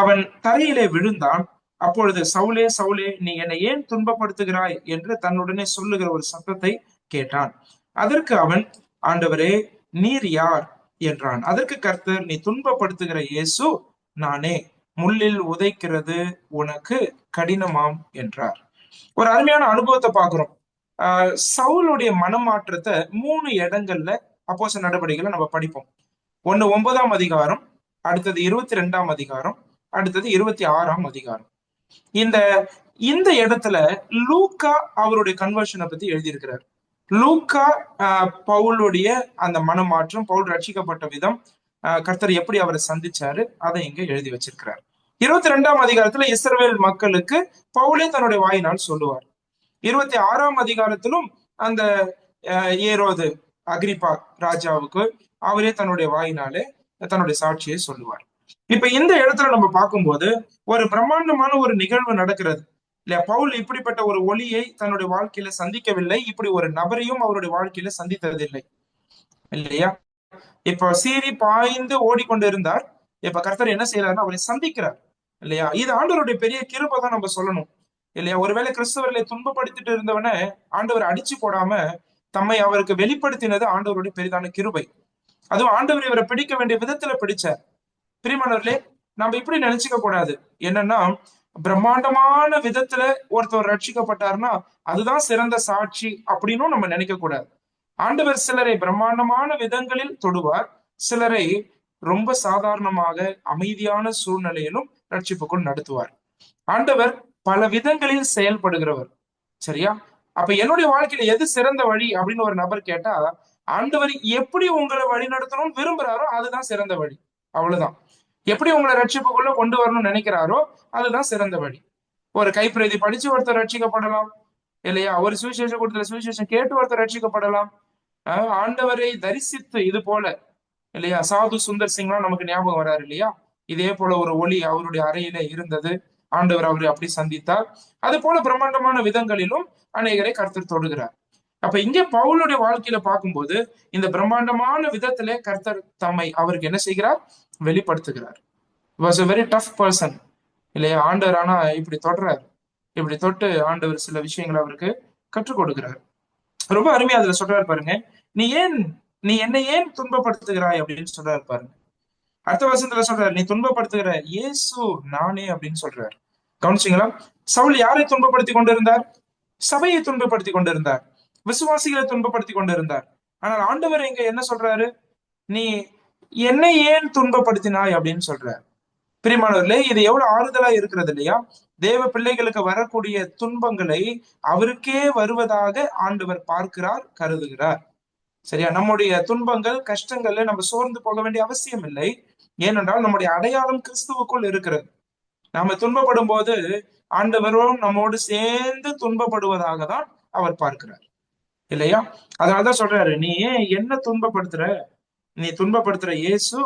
அவன் தரையிலே விழுந்தான். அப்பொழுது சவுலே சவுலே, நீ என்னை ஏன் துன்பப்படுத்துகிறாய் என்று தன்னுடனே சொல்லுகிற ஒரு சத்தத்தை கேட்டான். அதற்கு அவன், ஆண்டவரே நீர் யார் என்றான். அதற்கு கர்த்தர், நீ துன்பப்படுத்துகிற இயேசு நானே, முள்ளில் உதைக்கிறது உனக்கு கடினமாம் என்றார். ஒரு அருமையான அனுபவத்தை பார்க்கிறோம். சவுலுடைய மனமாற்றத்தை 3 இடங்கள்ல அப்போஸ்தலர் நடவடிக்கைகளை நம்ம படிப்போம். ஒண்ணு 9ஆம் அதிகாரம், அடுத்தது 22ஆம் அதிகாரம், அடுத்தது 26ஆம் அதிகாரம். இந்த இந்த இடத்துல லூக்கா அவருடைய கன்வர்ஷனை பத்தி எழுதியிருக்கிறார். லூக்கா பவுலுடைய அந்த மனமாற்றம், பவுல் ரட்சிக்கப்பட்ட விதம், கர்த்தர் எப்படி அவரை சந்திச்சாரு, அதை இங்க எழுதி வச்சிருக்கிறார். 22ஆம் அதிகாரத்துல இஸ்ரவேல் மக்களுக்கு பவுலே தன்னுடைய வாயினால் சொல்லுவார். 26ஆம் அதிகாரத்திலும் அந்த ஏரோது அகிரிப்பா ராஜாவுக்கு அவரே தன்னுடைய வாயினாலே தன்னுடைய சாட்சியை சொல்லுவார். இப்ப இந்த இடத்துல நம்ம பார்க்கும்போது ஒரு பிரம்மாண்டமான ஒரு நிகழ்வு நடக்கிறது இல்லையா? பவுல் இப்படிப்பட்ட ஒரு ஒளியை தன்னுடைய வாழ்க்கையில சந்திக்கவில்லை, இப்படி ஒரு நபரையும் அவருடைய வாழ்க்கையில சந்தித்ததில்லை, இல்லையா? இப்ப சீறி பாய்ந்து ஓடிக்கொண்டு இருந்தார். இப்ப கர்த்தர் என்ன செய்யறாருன்னா அவரை சந்திக்கிறார், இல்லையா? இது ஆண்டவருடைய பெரிய கிருபை தான் நம்ம சொல்லணும், இல்லையா? ஒருவேளை கிறிஸ்தவர்களை துன்பப்படுத்திட்டு இருந்தவன ஆண்டவர் அடிச்சு போடாம தம்மை அவருக்கு வெளிப்படுத்தினது ஆண்டவருடைய பெரிதான கிருபை. அதுவும் ஆண்டவர் இவரை பிடிக்க வேண்டிய விதத்துல பிடிச்சார். பிரியமானவர்களே, நம்ம இப்படி நினைச்சுக்க கூடாது. என்னன்னா, பிரம்மாண்டமான விதத்துல ஒருத்தர் ரட்சிக்கப்பட்டாருன்னா அதுதான் சிறந்த சாட்சி அப்படின்னும் நம்ம நினைக்க கூடாது. ஆண்டவர் சிலரை பிரம்மாண்டமான விதங்களில் தொடுவார், சிலரை ரொம்ப சாதாரணமாக அமைதியான சூழ்நிலையிலும் ரட்சிப்புக்குள் நடத்துவார். ஆண்டவர் பல விதங்களில் செயல்படுகிறவர். சரியா? அப்ப என்னுடைய வாழ்க்கையில எது சிறந்த வழி அப்படின்னு ஒரு நபர் கேட்டா, ஆண்டவர் எப்படி உங்களை வழி நடத்தணும்னு விரும்புறாரோ அதுதான் சிறந்த வழி. அவ்வளவுதான். எப்படி உங்களை ரட்சிப்புக்குள்ள கொண்டு வரணும்னு நினைக்கிறாரோ அதுதான் சிறந்த வழி. ஒரு கைப்பிரதி படிச்சு ஒருத்தர் ரட்சிக்கப்படலாம் இல்லையா? ஒரு சுவிசேஷ கூட்டத்துல சுவிசேஷம் கேட்டு ஒருத்தர் ரட்சிக்கப்படலாம். ஆண்டவரை தரிசித்து இது போல இல்லையா? சாது சுந்தர் சிங்லாம் நமக்கு ஞாபகம் வராரு இல்லையா? இதே போல ஒரு ஒளி அவருடைய அறையில இருந்தது. ஆண்டவர் அவரை அப்படி சந்தித்தார். அது போல பிரம்மாண்டமான விதங்களிலும் அநேகரை கர்த்தர் தொடுகிறார். அப்ப இங்கே பவுலுடைய வாழ்க்கையில பார்க்கும்போது இந்த பிரம்மாண்டமான விதத்திலே கர்த்தர் தம்மை அவருக்கு என்ன செய்கிறார்? வெளிப்படுத்துகிறார். Was a very tough person இல்லையா? ஆண்டவர் ஆனா இப்படி தொடுறாரு. இப்படி தொட்டு ஆண்டவர் சில விஷயங்களை அவருக்கு கற்றுக் கொடுக்கிறார். ரொம்ப அருமையா அதுல சொல்றாரு பாருங்க. நீ ஏன் நீ என்னை ஏன் துன்பப்படுத்துகிறாய் அப்படின்னு சொல்றாரு பாருங்க. அடுத்த வசனத்துல சொல்றாரு, நீ துன்பப்படுத்துகிற இயேசு நானே அப்படின்னு சொல்றாரு. கவனிச்சீங்களா? சவுல் யாரை துன்பப்படுத்தி கொண்டிருந்தார்? சபையை துன்பப்படுத்தி கொண்டிருந்தார், விசுவாசிகளை துன்பப்படுத்தி கொண்டிருந்தார். ஆனால் ஆண்டவர் இங்க என்ன சொல்றாரு? நீ என்னை ஏன் துன்பப்படுத்தினாய் அப்படின்னு சொல்றார். பிரியமானவர்களே, இது எவ்வளவு ஆறுதலா இருக்கிறது இல்லையா? தேவ பிள்ளைகளுக்கு வரக்கூடிய துன்பங்களை அவருக்கே வருவதாக ஆண்டவர் பார்க்கிறார், கருதுகிறார். சரியா? நம்முடைய துன்பங்கள் கஷ்டங்கள்ல நம்ம சோர்ந்து போக வேண்டிய அவசியம் இல்லை. ஏனென்றால் நம்முடைய அடையாளம் கிறிஸ்துவுக்குள் இருக்கிறது. நாம துன்பப்படும் போது ஆண்டவரும் நம்மோடு சேர்ந்து துன்பப்படுவதாக தான் அவர் பார்க்கிறார் இல்லையா? அதனாலதான் சொல்றாரு, நீ ஏன் என்ன துன்பப்படுத்துற? நீ துன்பப்படுத்துற இயேசு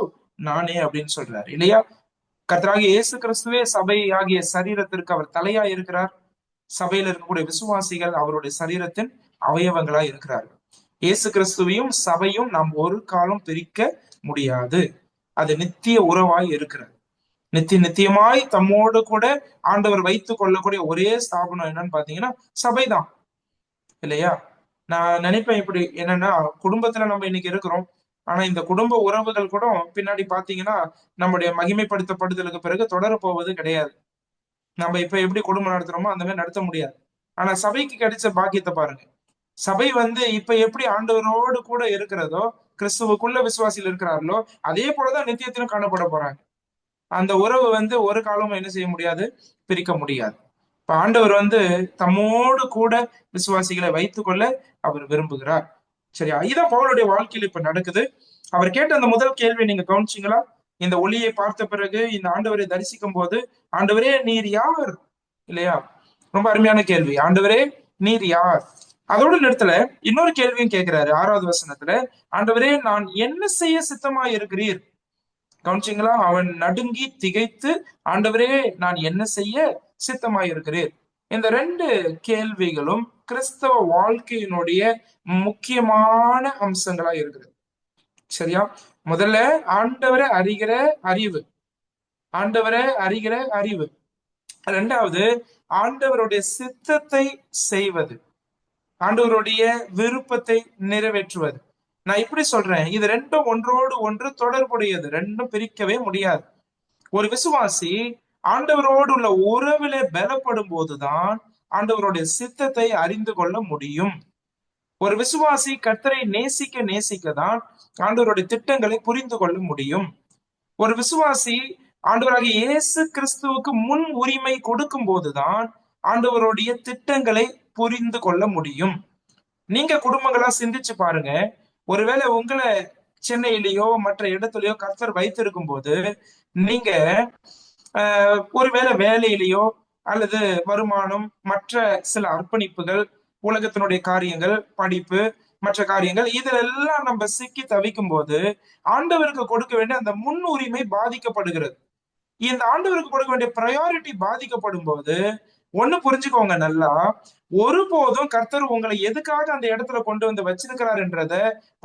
நானே அப்படின்னு சொல்றாரு இல்லையா? கர்த்தராகிய இயேசு கிறிஸ்துவே சபை ஆகிய சரீரத்திற்கு அவர் தலையா இருக்கிறார். சபையில இருக்கக்கூடிய விசுவாசிகள் அவருடைய சரீரத்தின் அவயவங்களா இருக்கிறார்கள். இயேசு கிறிஸ்துவையும் சபையும் நாம் ஒரு காலம் பிரிக்க முடியாது. அது நித்திய உறவாய் இருக்கிறது. நித்தியமாய் தம்மோடு கூட ஆண்டவர் வைத்துக் கொள்ளக்கூடிய ஒரே ஸ்தாபனம் என்னன்னு பாத்தீங்கன்னா சபைதான் இல்லையா? நான் நினைப்பேன் இப்படி என்னன்னா, குடும்பத்துல நம்ம இன்னைக்கு இருக்கிறோம். ஆனா இந்த குடும்ப உறவுகள் கூட பின்னாடி பாத்தீங்கன்னா நம்முடைய மகிமைப்படுத்தப்படுதலுக்கு பிறகு தொடர போவது கிடையாது. நம்ம இப்ப எப்படி குடும்பம் நடத்துறோமோ அந்த மாதிரி நடத்த முடியாது. ஆனா சபைக்கு கிடைச்ச பாக்கியத்தை பாருங்க. சபை இப்ப எப்படி ஆண்டவரோடு கூட இருக்கிறதோ, கிறிஸ்துவுக்குள்ள விசுவாசியில் இருக்கிறார்களோ அதே போலதான் நித்தியத்திலும் காணப்பட போறாங்க. அந்த உறவு ஒரு காலமும் என்ன செய்ய முடியாது? பிரிக்க முடியாது. இப்ப ஆண்டவர் தம்மோடு கூட விசுவாசிகளை வைத்துக் கொள்ள அவர் விரும்புகிறார். சரியா? இதான் பவுலுடைய வாழ்க்கையில் இப்ப நடக்குது. அவர் கேட்ட அந்த முதல் கேள்வி நீங்க கவனிச்சீங்களா? இந்த ஒளியை பார்த்த பிறகு இந்த ஆண்டவரை தரிசிக்கும் போது, ஆண்டவரே நீர் யார் இல்லையா? ரொம்ப அருமையான கேள்வி. ஆண்டவரே நீர் யார்? அதோட நிறுத்தல, இன்னொரு கேள்வியும் கேட்கிறாரு 6வது வசனத்துல. ஆண்டவரே நான் என்ன செய்ய சித்தமா இருக்கிறீர்? கவனிச்சீங்களா? அவன் நடுங்கி திகைத்து, ஆண்டவரே நான் என்ன செய்ய சித்தமாயிருக்கிறேன். இந்த 2 கேள்விகளும் கிறிஸ்தவ வாழ்க்கையினுடைய முக்கியமான அம்சங்களா இருக்குது. சரியா? முதல்ல ஆண்டவரை அறிகிற அறிவு, ஆண்டவரை அறிகிற அறிவு. 2வது ஆண்டவருடைய சித்தத்தை செய்வது, ஆண்டவருடைய விருப்பத்தை நிறைவேற்றுவது. நான் இப்படி சொல்றேன், இது ரெண்டும் ஒன்றோடு ஒன்று தொடர்புடையது. ரெண்டும் பிரிக்கவே முடியாது. ஒரு விசுவாசி ஆண்டவரோடு உள்ள உறவில பலப்படும் போதுதான் ஆண்டவருடைய சித்தத்தை அறிந்து கொள்ள முடியும். ஒரு விசுவாசி கர்த்தரை நேசிக்க நேசிக்கதான் ஆண்டவருடைய திட்டங்களை புரிந்து கொள்ள முடியும். ஒரு விசுவாசி ஆண்டவராகிய இயேசு கிறிஸ்துவுக்கு முன் உரிமை கொடுக்கும் போதுதான் ஆண்டவருடைய திட்டங்களை புரிந்து கொள்ள முடியும். நீங்க குடும்பங்களா சிந்திச்சு பாருங்க. ஒருவேளை உங்களை சென்னையிலேயோ மற்ற இடத்துலயோ கர்த்தர் வைத்திருக்கும் போது நீங்க ஒருவேளை வேலையிலேயோ அல்லது வருமானம், மற்ற சில அர்ப்பணிப்புகள், உலகத்தினுடைய காரியங்கள், படிப்பு, மற்ற காரியங்கள், இதெல்லாம் நம்ம சிக்கி தவிக்கும் போது ஆண்டவருக்கு கொடுக்க வேண்டிய அந்த முன்னுரிமை பாதிக்கப்படுகிறது. இந்த ஆண்டவருக்கு கொடுக்க வேண்டிய ப்ரையாரிட்டி பாதிக்கப்படும் போது ஒண்ணு புரிஞ்சுக்கோங்க நல்லா, ஒருபோதும் கர்த்தர் உங்களை எதுக்காக அந்த இடத்துல கொண்டு வச்சிருக்கிறாருன்றத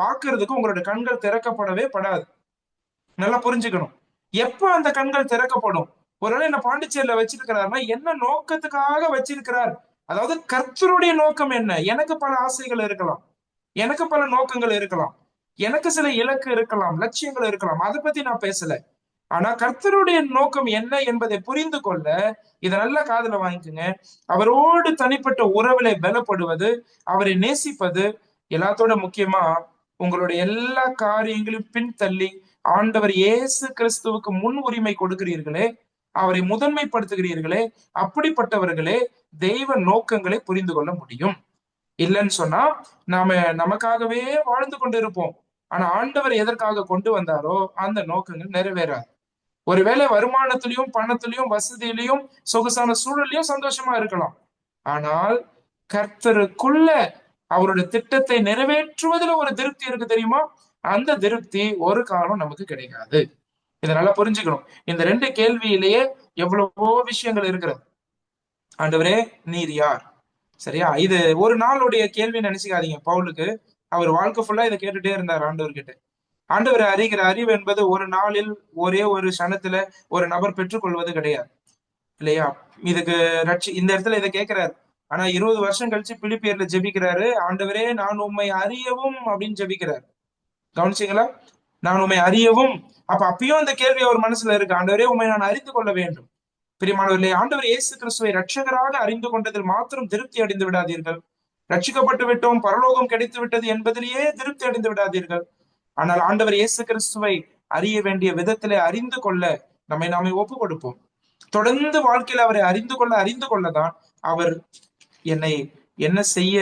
பாக்குறதுக்கு உங்களுடைய கண்கள் திறக்கப்படவே படாது. நல்லா புரிஞ்சுக்கணும். எப்ப அந்த கண்கள் திறக்கப்படும்? ஒருவேளை என்ன பாண்டிச்சேரியில வச்சிருக்கிறாருன்னா என்ன நோக்கத்துக்காக வச்சிருக்கிறார்? அதாவது கர்த்தருடைய நோக்கம் என்ன? எனக்கு பல ஆசைகள் இருக்கலாம், எனக்கு பல நோக்கங்கள் இருக்கலாம், எனக்கு சில இலக்கு இருக்கலாம், லட்சியங்கள் இருக்கலாம். அதை பத்தி நான் பேசல. ஆனா கர்த்தருடைய நோக்கம் என்ன என்பதை புரிந்து கொள்ள இதை நல்லா காதுல வாங்கிக்கோங்க. அவரோடு தனிப்பட்ட உறவிலே பலப்படுவது, அவரை நேசிப்பது, எல்லாத்தோட முக்கியமா உங்களுடைய எல்லா காரியங்களையும் பின்தள்ளி ஆண்டவர் இயேசு கிறிஸ்துவுக்கு முன் உரிமை கொடுக்கிறீர்களே, அவரை முதன்மைப்படுத்துகிறீர்களே, அப்படிப்பட்டவர்களே தெய்வ நோக்கங்களை புரிந்து கொள்ள முடியும். இல்லைன்னு சொன்னா நாம நமக்காகவே வாழ்ந்து கொண்டு இருப்போம். ஆனா ஆண்டவர் எதற்காக கொண்டு வந்தாரோ அந்த நோக்கங்கள் நிறைவேறாது. ஒருவேளை வருமானத்திலையும், பணத்திலையும், வசதியிலையும், சொகுசான சூழலையும் சந்தோஷமா இருக்கலாம். ஆனால் கர்த்தருக்குள்ள அவருடைய திட்டத்தை நிறைவேற்றுவதில் ஒரு திருப்தி இருக்கு தெரியுமா? அந்த திருப்தி ஒரு காலம் நமக்கு கிடைக்காது. இதனால புரிஞ்சுக்கணும். இந்த 2 கேள்வியிலேயே எவ்வளவோ விஷயங்கள் இருக்கிறது. ஆண்டவரே நீர் யார்? சரியா? இது ஒரு நாளுடைய கேள்வின்னு நினைச்சுக்காதீங்க பவுலுக்கு. அவர் வாழ்க்கை ஃபுல்லா இதை கேட்டுட்டே இருந்தார் ஆண்டவர்கிட்ட. ஆண்டவரை அறிகிற அறிவு என்பது ஒரு நாளில் ஒரே ஒரு க்ஷணத்துல ஒரு நபர் பெற்றுக்கொள்வது கிடையாது. இல்லையா? இதுக்கு இந்த இடத்துல இதை கேட்கிறாரு. ஆனா 20 வருஷம் கழிச்சு பிலிப்பியர்ல ஜெபிக்கிறாரு. ஆண்டவரே நான் உம்மை அறியவும் அப்படின்னு ஜெபிக்கிறாரு. கவனிச்சீங்களா? நான் உம்மை அறியவும். அப்பயும் அந்த கேள்வி அவர் மனசுல இருக்கு. ஆண்டவரே உம்மை நான் அறிந்து கொள்ள வேண்டும். பிரியமானவர்களே, ஆண்டவர் இயேசு கிறிஸ்துவை ரட்சகராக அறிந்து கொண்டதில் மாத்திரம் திருப்தி அடைந்து விடாதீர்கள். ரட்சிக்கப்பட்டு விட்டோம், பரலோகம் கிடைத்து விட்டது என்பதிலேயே திருப்தி அடைந்து விடாதீர்கள். ஆனால் ஆண்டவர் இயேசு கிறிஸ்துவை அறிய வேண்டிய விதத்திலே அறிந்து கொள்ள நம்மை நாமே ஒப்பு கொடுப்போம். தொடர்ந்து வாழ்க்கையில அவரை அறிந்து கொள்ளதான் அவர் என்னை என்ன செய்ய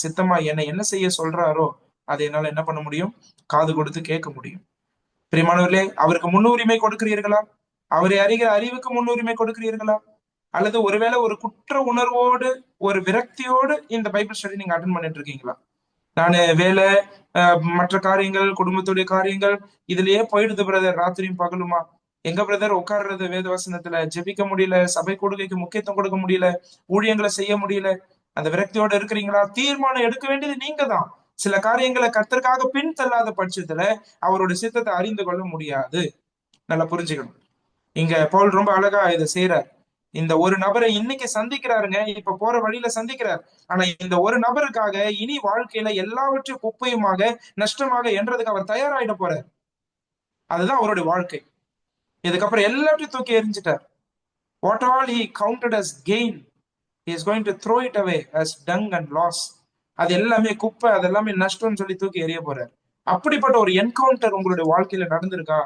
சித்தமா என்னை என்ன செய்ய சொல்றாரோ அதை என்னால என்ன பண்ண முடியும்? காது கொடுத்து கேட்க முடியும். பிரியமானவர்களே, அவருக்கு முன்னுரிமை கொடுக்கிறீர்களா? அவரை அறிகிற அறிவுக்கு முன்னுரிமை கொடுக்கிறீர்களா? அல்லது ஒருவேளை ஒரு குற்ற உணர்வோடு, ஒரு விரக்தியோடு இந்த பைபிள் ஸ்டடி நீங்க அட்டன் பண்ணிட்டு இருக்கீங்களா? நான் வேலை, மற்ற காரியங்கள், குடும்பத்துடைய காரியங்கள் இதுலயே போயிடுது பிரதர், ராத்திரியும் பகலுமா. எங்க பிரதர் உட்கார்றது வேத வசனத்துல ஜெபிக்க முடியல, சபை கொடுக்கைக்கு முக்கியத்துவம் கொடுக்க முடியல, ஊழியங்களை செய்ய முடியல. அந்த விரக்தியோட இருக்கிறீங்களா? தீர்மானம் எடுக்க வேண்டியது நீங்க தான். சில காரியங்களை கர்த்தருக்காக பின் தள்ளாத பட்சத்துல அவருடைய சித்தத்தை அறிந்து கொள்ள முடியாது. நல்லா புரிஞ்சுக்கணும். இங்க பவுல் ரொம்ப அழகா இதை செய்யறார். இந்த ஒரு நபரை இன்னைக்கு சந்திக்கிறாருங்க, இப்ப போற வழியில சந்திக்கிறார். ஆனா இந்த ஒரு நபருக்காக இனி வாழ்க்கையில எல்லாவற்றையும் குப்பையுமாக, நஷ்டமாக என்றதுக்கு அவர் தயாராயிட போறார். அதுதான் அவருடைய வாழ்க்கை. இதுக்கப்புறம் எல்லாத்தையும் தூக்கி எறிஞ்சிட்டார். What all he counted as gain, he is going to throw it away as dung and loss. அது எல்லாமே குப்பை, அது எல்லாமே நஷ்டம்னு சொல்லி தூக்கி எறிய போறார். அப்படிப்பட்ட ஒரு என்கவுண்டர் உங்களுடைய வாழ்க்கையில நடந்திருக்கா?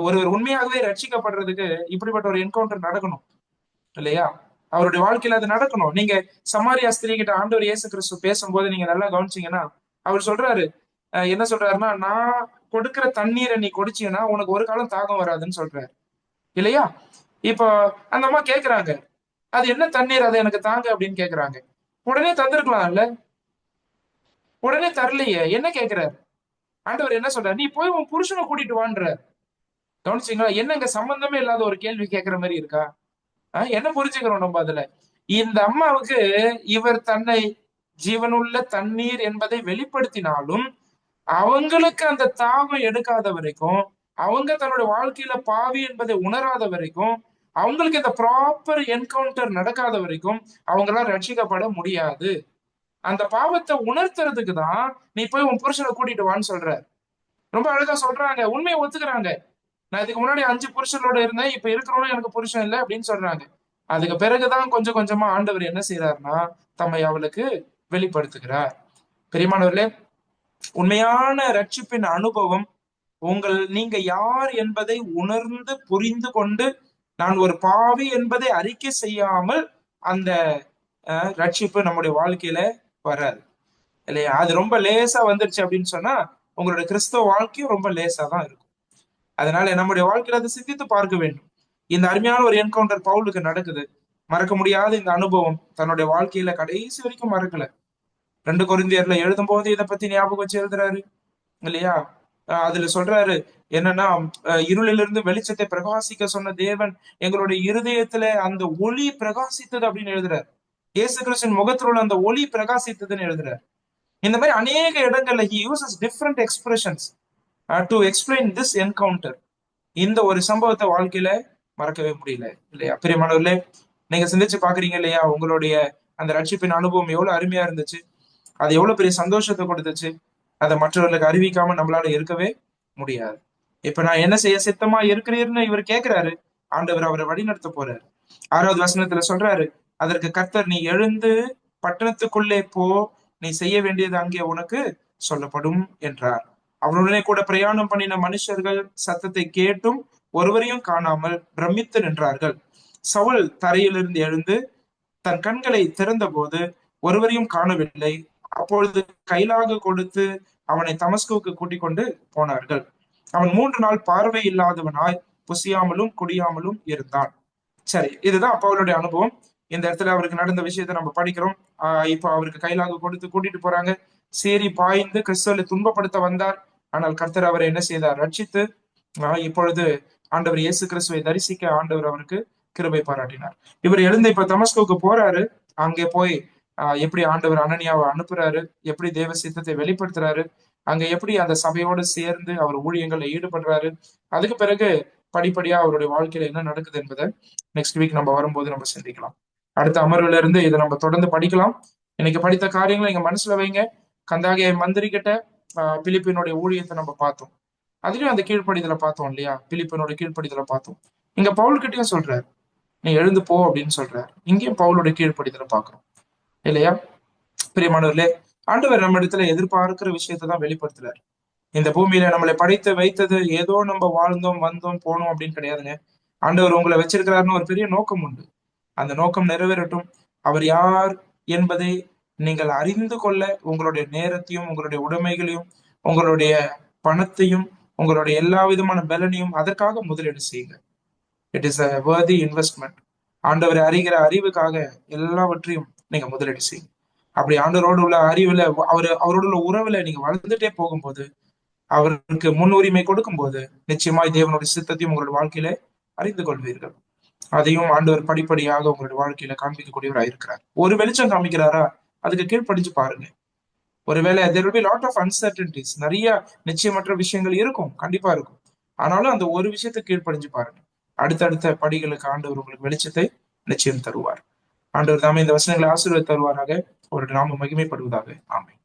ஒருவர் உண்மையாகவே ரட்சிக்கப்படுறதுக்கு இப்படிப்பட்ட ஒரு என்கவுண்டர் நடக்கணும், இல்லையா? அவருடைய வாழ்க்கையில அது நடக்கணும். நீங்க சமாரியா ஸ்திரீ கிட்ட ஆண்டவர் இயேசு கிறிஸ்து பேசும்போது நீங்க நல்லா கவனிச்சீங்கன்னா அவர் சொல்றாரு, என்ன சொல்றாருன்னா, நான் கொடுக்கிற தண்ணீரை நீ குடிச்சீன்னா உனக்கு ஒரு காலம் தாகம் வராதுன்னு சொல்றாரு, இல்லையா? இப்போ அந்த அம்மா கேக்குறாங்க, அது என்ன தண்ணீர், அதை எனக்கு தாங்க அப்படின்னு கேக்குறாங்க. உடனே தந்திருக்கலாம்ல, உடனே தரலையே. என்ன கேக்குறாரு ஆண்டவர்? என்ன சொல்றாரு? நீ போய் உன் புருஷனை கூட்டிட்டு வான்ற. கவனிச்சீங்களா? என்னங்க சம்பந்தமே இல்லாத ஒரு கேள்வி கேட்கிற மாதிரி இருக்கா? என்ன புரிஞ்சுக்கிறோம் நம்ம அதுல? இந்த அம்மாவுக்கு இவர் தன்னை ஜீவனுள்ள தண்ணீர் என்பதை வெளிப்படுத்தினாலும் அவங்களுக்கு அந்த தாகம் எடுக்காத வரைக்கும், அவங்க தன்னோட வாழ்க்கையில பாவி என்பதை உணராத வரைக்கும், அவங்களுக்கு இந்த ப்ராப்பர் என்கவுண்டர் நடக்காத வரைக்கும் அவங்களால ரட்சிக்கப்பட முடியாது. அந்த பாவத்தை உணர்த்துறதுக்கு தான் நீ போய் உன் புருஷனை கூட்டிட்டு வான்னு சொல்ற. ரொம்ப அழகா சொல்றாங்க, உண்மையை ஒத்துக்கிறாங்க. நான் இதுக்கு முன்னாடி 5 புருஷனோட இருந்தேன், இப்ப இருக்கிறவனும் எனக்கு புருஷன் இல்லை அப்படின்னு சொல்றாங்க. அதுக்கு பிறகுதான் கொஞ்சம் கொஞ்சமா ஆண்டவர் என்ன செய்யறாருன்னா தம்மை அவளுக்கு வெளிப்படுத்துகிறார். பெரியமானவர்களே, உண்மையான ரட்சிப்பின் அனுபவம் நீங்க யார் என்பதை உணர்ந்து புரிந்து கொண்டு நான் ஒரு பாவி என்பதை அறிக்கை செய்யாமல் அந்த ரட்சிப்பு நம்முடைய வாழ்க்கையில வராது, இல்லையா? அது ரொம்ப லேசா வந்துருச்சு அப்படின்னு சொன்னா உங்களுடைய கிறிஸ்தவ வாழ்க்கையும் ரொம்ப லேசா தான் இருக்கும். அதனால நம்முடைய வாழ்க்கையில அதை சிந்தித்து பார்க்க வேண்டும். இந்த அருமையான ஒரு என்கவுண்டர் பவுலுக்கு நடக்குது. மறக்க முடியாத இந்த அனுபவம் தன்னுடைய வாழ்க்கையில கடைசி வரைக்கும் மறக்கல. 2 கொரிந்தியர்ல எழுதும் போது இதை பத்தி ஞாபகம் வச்சு எழுதுறாரு, இல்லையா? அதுல சொல்றாரு என்னன்னா, இருளிலிருந்து வெளிச்சத்தை பிரகாசிக்க சொன்ன தேவன் எங்களுடைய இருதயத்துல அந்த ஒளி பிரகாசித்தது அப்படின்னு எழுதுறாரு. இயேசு கிறிஸ்துவின் முகத்தில் உள்ள அந்த ஒளி பிரகாசித்ததுன்னு எழுதுறாரு. இந்த மாதிரி அநேக இடங்கள்ல he uses different expressions to explain this encounter. இந்த ஒரு சம்பவத்தை வாழ்க்கையில மறக்கவே முடியல, இல்லையா? பிரியமானவர்களே, நீங்க சிந்திச்சு பாக்குறீங்க இல்லையா? உங்களுடைய அந்த ரட்சிப்பின் அனுபவம் எவ்வளவு அருமையா இருந்துச்சு, அது எவ்வளவு பெரிய சந்தோஷத்தை கொடுத்துச்சு. அதை மற்றவர்களுக்கு அறிவிக்காம நம்மளால இருக்கவே முடியாது. இப்ப நான் என்ன செய்ய சித்தமா இருக்கிறீர்னு இவர் கேட்கிறாரு. ஆண்டவர் அவரை வழிநடத்த போறாரு. 6வது வசனத்துல சொல்றாரு, அதற்கு கர்த்தர், நீ எழுந்து பட்டணத்துக்குள்ளே போ, நீ செய்ய வேண்டியது அங்கே உனக்கு சொல்லப்படும் என்றார். அவருடனே கூட பிரயாணம் பண்ணின மனுஷர்கள் சத்தத்தை கேட்டும் ஒருவரையும் காணாமல் பிரமித்து நின்றார்கள். சவுல் தரையிலிருந்து எழுந்து தன் கண்களை திறந்தபோது ஒருவரையும் காணவில்லை. அப்பொழுது கைலாகு கொடுத்து அவனை தமஸ்குவுக்கு கூட்டிக் கொண்டு போனார்கள். அவன் 3 நாள் பார்வை இல்லாதவனாய் புசியாமலும் குடியாமலும் இருந்தான். சரி, இதுதான் பவுலுடைய அனுபவம். இந்த இடத்துல அவருக்கு நடந்த விஷயத்தை நம்ம படிக்கிறோம். இப்ப அவருக்கு கைலாகு கொடுத்து கூட்டிட்டு போறாங்க. சேரி பாய்ந்து கிறிஸ்துவை துன்பப்படுத்த வந்தார். ஆனால் கர்த்தர் அவரை என்ன செய்தார்? ரட்சித்து இப்பொழுது ஆண்டவர் இயேசு கிறிஸ்துவை தரிசிக்க ஆண்டவர் அவருக்கு கிருபை பாராட்டினார். இவர் எழுந்து இப்ப தமஸ்குவுக்கு போறாரு. அங்கே போய் எப்படி ஆண்டவர் அனனியாவை அனுப்புறாரு, எப்படி தேவ சித்தத்தை வெளிப்படுத்துறாரு, அங்க எப்படி அந்த சபையோடு சேர்ந்து அவர் ஊழியங்கள்ல ஈடுபடுறாரு. அதுக்கு பிறகு படிப்படியா அவருடைய வாழ்க்கையில என்ன நடக்குது என்பதை நெக்ஸ்ட் வீக் நம்ம வரும்போது நம்ம சிந்திக்கலாம். அடுத்த அமர்வுல இருந்து இதை நம்ம தொடர்ந்து படிக்கலாம். இன்னைக்கு படித்த காரியங்களை எங்க மனசுல வைங்க. கந்தாகிய மந்திரி கிட்ட பிலிப்பினுடைய ஊழியத்தை நம்ம பார்த்தோம். அதுலயும் அந்த கீழ்ப்படிதலை பார்த்தோம் இல்லையா? பிலிப்பினுடைய கீழ்ப்படிதலை பார்த்தோம். இங்க பவுல் கிட்டயும் சொல்றாரு, நீ எழுந்து போ அப்படின்னு சொல்றாரு. இங்கேயும் பவுலுடைய கீழ்ப்படிதலை பார்க்கிறோம் இல்லையா? பிரியமானவர்களே, ஆண்டவர் நம்ம இடத்துல எதிர்பார்க்கிற விஷயத்தை தான் வெளிப்படுத்துறாரு. இந்த பூமியில நம்மளை படைத்து வைத்தது ஏதோ நம்ம வாழ்ந்தோம் வந்தோம் போனோம் அப்படின்னு கிடையாதுங்க. ஆண்டவர் உங்களை வச்சிருக்கிறாருன்னு ஒரு பெரிய நோக்கம் உண்டு. அந்த நோக்கம் நிறைவேறட்டும். அவர் யார் என்பதை நீங்கள் அறிந்து கொள்ள உங்களுடைய நேரத்தையும் உங்களுடைய உடைமைகளையும் உங்களுடைய பணத்தையும் உங்களுடைய எல்லா விதமான பலனையும் அதற்காக முதலீடு செய்யுங்க. It is a worthy investment. ஆண்டவரை அறிகிற அறிவுக்காக எல்லாவற்றையும் நீங்க முதலீடு செய்யுங்க. அப்படி ஆண்டவரோடு உள்ள அறிவுல அவரோடு உள்ள உறவுல நீங்க வளர்ந்துட்டே போகும்போது, அவருக்கு முன்னுரிமை கொடுக்கும் போது நிச்சயமாய் தேவனுடைய சித்தத்தையும் உங்களுடைய வாழ்க்கையில அறிந்து கொள்வீர்கள். அதையும் ஆண்டவர் படிப்படியாக உங்களுடைய வாழ்க்கையில காண்பிக்கக்கூடியவராக இருக்கிறார். ஒரு வெளிச்சம் காமிக்கிறாரா, அதுக்கு கீழ்ப்படிஞ்சு பாருங்க. ஒருவேளை there will be lot of uncertainties, நிறைய நிச்சயமற்ற விஷயங்கள் இருக்கும், கண்டிப்பா இருக்கும். ஆனாலும் அந்த ஒரு விஷயத்தை கீழ்ப்படிஞ்சு பாருங்க. அடுத்தடுத்த படிகளுக்கு ஆண்டவர் உங்களுக்கு வெளிச்சத்தை நிச்சயம் தருவார். ஆண்டவர் தாமே இந்த வசனங்களை ஆசீர்வாத தருவாராக. அவருடைய நாம மகிமைப்படுவதாக. ஆமென்.